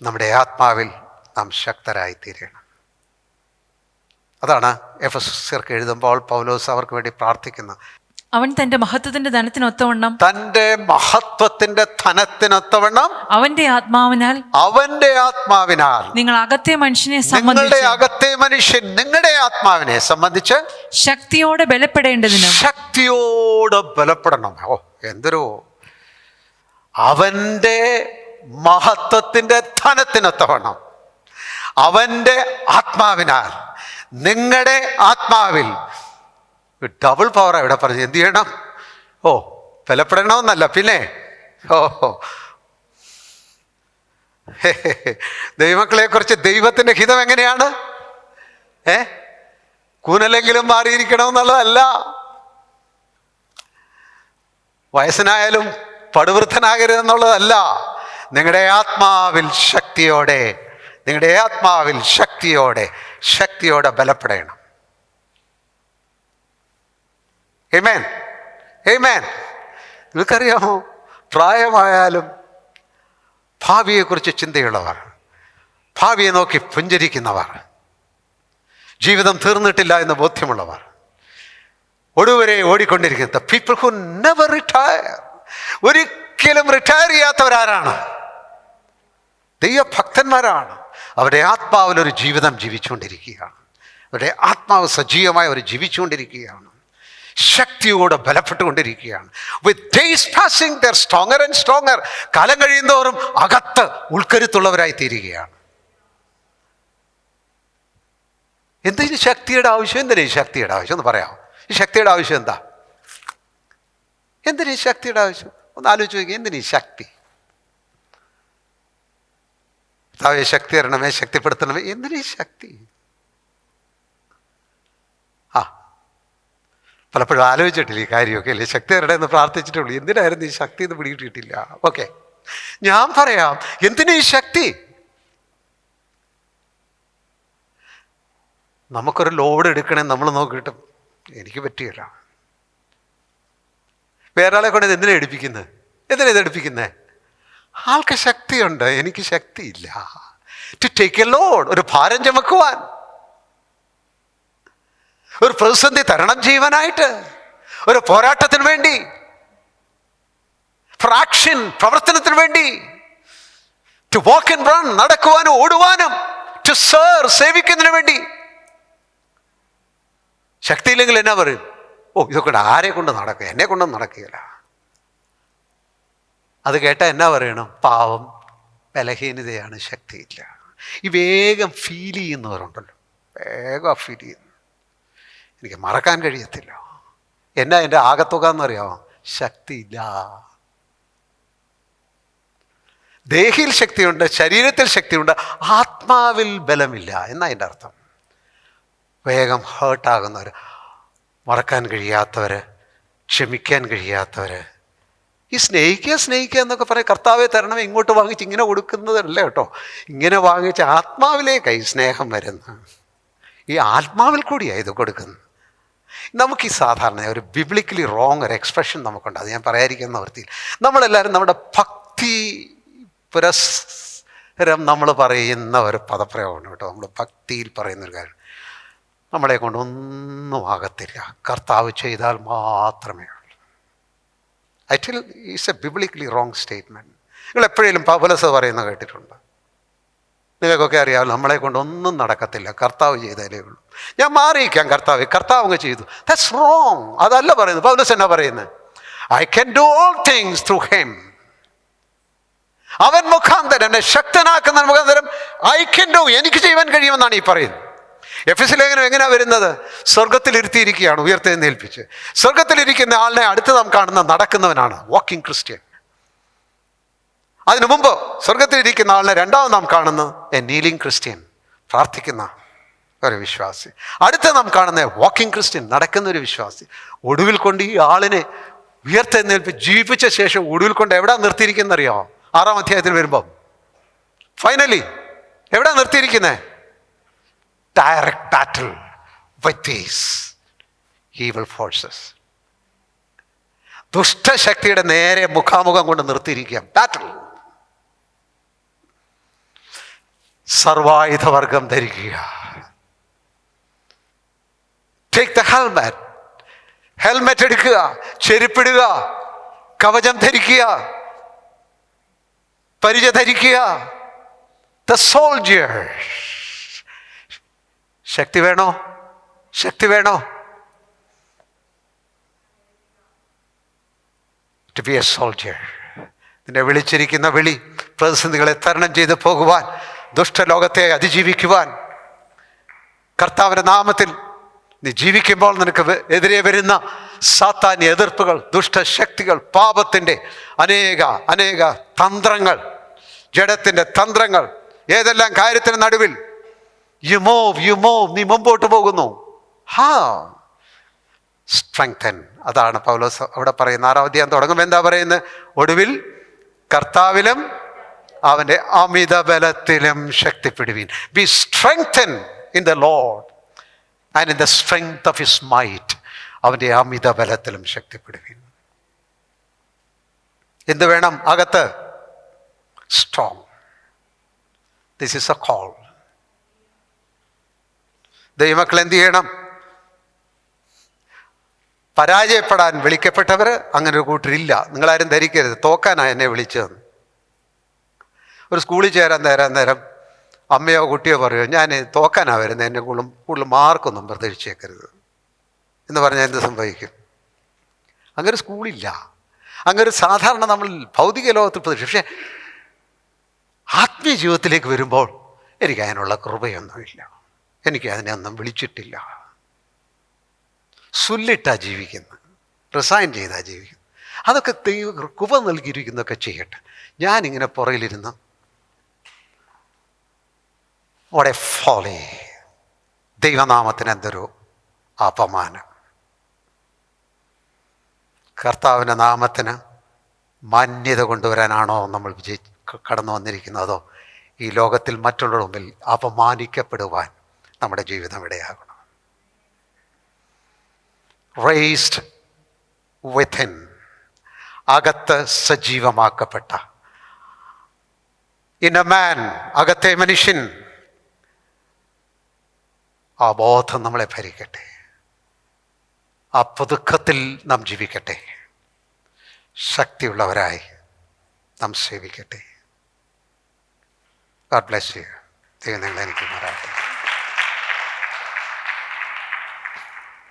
Speaker 1: നമ്മുടെ ആത്മാവിൽ നാം ശക്തരായിത്തീരണം. അതാണ് എഫെസ്യർക്ക് എഴുതുമ്പോൾ പൗലോസ് അവർക്ക് വേണ്ടി പ്രാർത്ഥിക്കുന്നത്.
Speaker 2: അവൻ തന്റെ മഹത്വത്തിന്റെ ധനത്തിനൊത്തവണ്ണം,
Speaker 1: തൻ്റെ മഹത്വത്തിന്റെ ധനത്തിനൊത്തവണ്ണം
Speaker 2: അവന്റെ ആത്മാവിനാൽ,
Speaker 1: അവന്റെ ആത്മാവിനാൽ
Speaker 2: നിങ്ങൾ അകത്തെ മനുഷ്യനെ
Speaker 1: നിങ്ങളുടെ
Speaker 2: സംബന്ധിച്ച്,
Speaker 1: അകത്തെ മനുഷ്യൻ നിങ്ങളുടെ ആത്മാവിനെ സംബന്ധിച്ച്
Speaker 2: ശക്തിയോടെ ബലപ്പെടേണ്ടതിനും,
Speaker 1: ശക്തിയോടെ ബലപ്പെടണം. ഓ, എന്തൊരു! അവന്റെ മഹത്വത്തിന്റെ ധനത്തിനൊത്തവണ്ണം അവന്റെ ആത്മാവിനാൽ നിങ്ങളുടെ ആത്മാവിൽ. ഡബിൾ പവറാണ് ഇവിടെ പറഞ്ഞത്. എന്ത് ചെയ്യണം? ഓ, ബലപ്പെടണമെന്നല്ല, പിന്നെ ദൈവമക്കളെ കുറിച്ച് ദൈവത്തിന്റെ ഹിതം എങ്ങനെയാണ്? കൂനലെങ്കിലും മാറിയിരിക്കണമെന്നുള്ളതല്ല. വയസ്സനായാലും പടുവൃദ്ധനാകരുതെന്നുള്ളതല്ല. നിങ്ങളുടെ ആത്മാവിൽ ശക്തിയോടെ, നിങ്ങളുടെ ആത്മാവിൽ ശക്തിയോടെ ബലപ്പെടണം. ആമേൻ, ആമേൻ. നിങ്ങൾക്കറിയാമോ, പ്രായമായാലും ഭാവിയെക്കുറിച്ച് ചിന്തയുള്ളവർ, ഭാവിയെ നോക്കി പുഞ്ചരിക്കുന്നവർ, ജീവിതം തീർന്നിട്ടില്ല എന്ന് ബോധ്യമുള്ളവർ, ഒടുവരെ ഓടിക്കൊണ്ടിരിക്കുന്ന പീപ്പിൾ ഹു നെവർ റിട്ടയർ, ഒരിക്കലും റിട്ടയർ ചെയ്യാത്തവരാരാണ്? ദൈവഭക്തന്മാരാണ്. അവരുടെ ആത്മാവിലൊരു ജീവിതം ജീവിച്ചുകൊണ്ടിരിക്കുകയാണ്. അവരുടെ ആത്മാവ് സജീവമായി അവർ ജീവിച്ചുകൊണ്ടിരിക്കുകയാണ്. ശക്തിയോടെ ബലപ്പെട്ടുകൊണ്ടിരിക്കുകയാണ്. With days passing they're stronger and stronger. കാലം കഴിയുന്തോറും അകത്ത് ഉൾക്കരുത്തുള്ളവരായി തീരുകയാണ്. എന്തിനു ശക്തിയുടെ ആവശ്യം? എന്തിനാ ഈ ശക്തിയുടെ ആവശ്യം എന്ന് പറയാം. ഈ ശക്തിയുടെ ആവശ്യം എന്താ? എന്തിനാ ഈ ശക്തിയുടെ ആവശ്യം? ഒന്ന് ആലോചിച്ച് നോക്കി. എന്തിനാ ഈ ശക്തി? കർത്താവേ ശക്തി തരണമേ, ശക്തിപ്പെടുത്തണമേ. എന്തിനാ ഈ ശക്തി? പലപ്പോഴും ആലോചിച്ചിട്ടില്ല ഈ കാര്യമൊക്കെ അല്ലേ. ശക്തി തരണമെന്ന് പ്രാർത്ഥിച്ചിട്ടുള്ളൂ. എന്തിനായിരുന്നു ഈ ശക്തി എന്ന് പിടികിട്ടിയിട്ടില്ല. ഓക്കെ, ഞാൻ പറയാം എന്തിനാ ഈ ശക്തി? നമുക്കൊരു ലോഡ് എടുക്കണേ നമ്മൾ നോക്കിയിട്ട് എനിക്ക് പറ്റിയല്ല. വേറെ ആളെ കൊണ്ട് എന്തിനാ എടുപ്പിക്കുന്നത്? എന്തിനാ ഇത് എടുപ്പിക്കുന്നത്? ആൾക്ക് ശക്തിയുണ്ട്, എനിക്ക് ശക്തിയില്ല. ടു ടേക്ക് എ ലോഡ്, ഒരു ഭാരം ചുമക്കുവാൻ, ഒരു പ്രതിസന്ധി തരണം ചെയ്യുവാനായിട്ട്, ഒരു പോരാട്ടത്തിന് വേണ്ടി, ഫോർ ആക്ഷൻ, പ്രവർത്തനത്തിന് വേണ്ടി, ടു വാക്ക് ആൻഡ് റൺ, നടക്കുവാനും ഓടുവാനും, ടു സെർവ്, സേവിക്കുന്നതിന് വേണ്ടി. ശക്തിയില്ലെങ്കിൽ എന്നാ പറയും? ഓ, ഇതൊക്കെ ആരെ കൊണ്ട് നടക്കുക? എന്നെ കൊണ്ടൊന്നും നടക്കുകയില്ല. അത് കേട്ടാൽ എന്നാ പറയണം? പാവം, ബലഹീനതയാണ്, ശക്തിയില്ല. ഈ വേഗം ഫീൽ ചെയ്യുന്നവരുണ്ടല്ലോ, വേഗം ഫീൽ ചെയ്യുന്നു. എനിക്ക് മറക്കാൻ കഴിയത്തില്ല. എന്നാ എൻ്റെ ആകത്തുക എന്നറിയാമോ? ശക്തിയില്ല. ദേഹിയിൽ ശക്തിയുണ്ട്, ശരീരത്തിൽ ശക്തിയുണ്ട്, ആത്മാവിൽ ബലമില്ല എന്നാ എൻ്റെ അർത്ഥം. വേഗം ഹേർട്ടാകുന്നവർ, മറക്കാൻ കഴിയാത്തവർ, ക്ഷമിക്കാൻ കഴിയാത്തവർ, ഈ സ്നേഹിക്കുക എന്നൊക്കെ പറയും. കർത്താവെ തരണമേ, ഇങ്ങോട്ട് വാങ്ങിച്ച് ഇങ്ങനെ കൊടുക്കുന്നതല്ല കേട്ടോ. ഇങ്ങനെ വാങ്ങിച്ച് ആത്മാവിലേക്കായി സ്നേഹം വരുന്നു. ഈ ആത്മാവിൽ കൂടിയാണ് ഇത് കൊടുക്കുന്നത്. നമുക്ക് ഈ സാധാരണ ഒരു ബിബ്ലിക്കലി റോങ് ഒരു എക്സ്പ്രഷൻ നമുക്കുണ്ട്. അത് ഞാൻ പറയാതിരിക്കുന്ന വൃത്തിയിൽ. നമ്മളെല്ലാവരും നമ്മുടെ ഭക്തി പുരസ്സരം നമ്മൾ പറയുന്ന ഒരു പദപ്രയോഗമാണ് കേട്ടോ. നമ്മൾ ഭക്തിയിൽ പറയുന്നൊരു കാര്യം. നമ്മളെ കൊണ്ടൊന്നും ആകത്തില്ല, കർത്താവ് ചെയ്താൽ മാത്രമേ ഉള്ളൂ. I tell is A biblically wrong statement. നിങ്ങൾ എപ്പോഴേലും പൗലോസ് പറയുന്നത് കേട്ടിട്ടുണ്ട്? നിങ്ങൾക്കൊക്കെ അറിയാമല്ലോ, നമ്മളെ കൊണ്ടൊന്നും നടക്കത്തില്ല, കർത്താവ് ചെയ്താലേ ഉള്ളൂ. ഞാൻ മാറിയിരിക്കാം കർത്താവ് അങ്ങ് ചെയ്തു. That's wrong. അതല്ല പറയുന്നത്. പൗലോസ് എന്നാ പറയുന്നത്? I can do all things through him. അവൻ മുഖാന്തരം, എന്നെ ശക്തനാക്കുന്ന മുഖാന്തരം ഐ ക്യാൻ ഡു, എനിക്ക് ചെയ്യാൻ കഴിയുമെന്നാണ് ഈ പറയുന്നത്. എഫെസ്യ ലേഖനം എങ്ങനെയാ വരുന്നത്? സ്വർഗത്തിലിരുത്തിയിരിക്കുകയാണ്, ഉയർത്തെഴുന്നേൽപ്പിച്ച്. സ്വർഗത്തിലിരിക്കുന്ന ആളിനെ അടുത്ത് നാം കാണുന്ന നടക്കുന്നവനാണ് വാക്കിംഗ് ക്രിസ്ത്യൻ. അതിനു മുമ്പ് സ്വർഗത്തിലിരിക്കുന്ന ആളിനെ രണ്ടാമത് നാം കാണുന്നത് എ നീലിംഗ് ക്രിസ്ത്യൻ, പ്രാർത്ഥിക്കുന്ന ഒരു വിശ്വാസി. അടുത്ത നാം കാണുന്ന വാക്കിംഗ് ക്രിസ്ത്യൻ, നടക്കുന്ന ഒരു വിശ്വാസി. ഒടുവിൽ കൊണ്ട് ഈ ആളിനെ ഉയർത്തെഴുന്നേൽപ്പിച്ച് ജീവിപ്പിച്ച ശേഷം ഒടുവിൽ കൊണ്ട് എവിടെ നിർത്തിയിരിക്കുന്നറിയോ? 6-ാം അധ്യായത്തിൽ വരുമ്പം ഫൈനലി എവിടെ നിർത്തിയിരിക്കുന്നത്? Direct battle with these evil forces. ദുഷ്ടശക്തിയുടെ നേരെ മുഖാമുഖം കൊണ്ട് നിർത്തിയിരിക്കുക. ബാറ്റിൽ. സർവായുധവർഗം ധരിക്കുക. Take the helmet. ഹെൽമെറ്റ് എടുക്കുക, ചെരുപ്പിടുക, കവചം ധരിക്കുക, പരിച ധരിക്കുക. The soldier. ശക്തി വേണോ? ശക്തി വേണോ? To be a soldier. നിന്നെ വിളിച്ചിരിക്കുന്ന വിളി പ്രതിസന്ധികളെ തരണം ചെയ്ത് പോകുവാൻ, ദുഷ്ടലോകത്തെ അതിജീവിക്കുവാൻ, കർത്താവിൻ്റെ നാമത്തിൽ നീ ജീവിക്കുമ്പോൾ നിനക്ക് എതിരെ വരുന്ന സാത്താന്യ എതിർപ്പുകൾ, ദുഷ്ടശക്തികൾ, പാപത്തിൻ്റെ അനേക തന്ത്രങ്ങൾ, ജഡത്തിൻ്റെ തന്ത്രങ്ങൾ, ഏതെല്ലാം കാര്യത്തിന് നടുവിൽ യു മൂവ്, നീ മുമ്പോട്ട് പോകുന്നു. സ്ട്രെങ്തൻ. അതാണ് പൗലോസ് അവിടെ പറയുന്നത്. 6-ാം അധ്യായം തുടങ്ങുമ്പോൾ എന്താ പറയുന്നത്? ഒടുവിൽ കർത്താവിലും അവൻ്റെ അമിത ബലത്തിലും ശക്തിപ്പെടുവീൻ. Be strengthen in the Lord and in the strength of his might. അവൻ്റെ അമിത ബലത്തിലും ശക്തിപ്പെടുവീൻ. എന്ത് വേണം അകത്ത്? Strong. This is a call. ദൈവമക്കൾ എന്ത് ചെയ്യണം? പരാജയപ്പെടാൻ വിളിക്കപ്പെട്ടവർ അങ്ങനെ ഒരു കൂട്ടരില്ല. നിങ്ങളാരും ധരിക്കരുത് തോക്കാനാണ് എന്നെ വിളിച്ചതെന്ന്. ഒരു സ്കൂളിൽ ചേരാൻ നേരം അമ്മയോ കുട്ടിയോ പറയുമോ, ഞാൻ തോക്കാനാണ് വരുന്നത്, എന്നെ കൂടുതൽ മാർക്കൊന്നും പ്രതീക്ഷിച്ചേക്കരുത് എന്ന് പറഞ്ഞാൽ എന്ത് സംഭവിക്കും? അങ്ങനെ സ്കൂളില്ല. അങ്ങനെ സാധാരണ നമ്മൾ ഭൗതിക ലോകത്തിൽ പ്രതീക്ഷിച്ചു. പക്ഷേ ആത്മീയ ജീവിതത്തിലേക്ക് വരുമ്പോൾ എനിക്ക് അതിനുള്ള കൃപയൊന്നുമില്ല. എനിക്ക് അതിനെയൊന്നും വിളിച്ചിട്ടില്ല. സുല്ലിട്ടാ ജീവിക്കുന്നത്, റിസൈൻ ചെയ്താ ജീവിക്കുന്നത്. അതൊക്കെ ദൈവ കൃപ നൽകിയിരിക്കുന്നതൊക്കെ ചെയ്യട്ടെ. ഞാനിങ്ങനെ പുറകിലിരുന്ന് വടെ ഫോളി. ദൈവനാമത്തിന് എന്തൊരു അപമാനം. കർത്താവിൻ്റെ നാമത്തിന് മാന്യത കൊണ്ടുവരാനാണോ നമ്മൾ കടന്നു വന്നിരിക്കുന്നതോ ഈ ലോകത്തിൽ മറ്റുള്ളവരുടെ മുമ്പിൽ അപമാനിക്കപ്പെടുവാൻ നമ്മുടെ ജീവിതം ഇടയാകണം? റേസ്ഡ് വിത്തിൻ, അകത്ത് സജീവമാക്കപ്പെട്ട, ഇൻ എ മാൻ, അകത്തെ മനുഷ്യൻ. ആ ബോധം നമ്മളെ ഭരിക്കട്ടെ. ആ പുതുക്കത്തിൽ നാം ജീവിക്കട്ടെ. ശക്തിയുള്ളവരായി നാം സേവിക്കട്ടെ. God bless you. ദൈവം നിങ്ങളെ എനിക്ക് മാറാട്ടെ.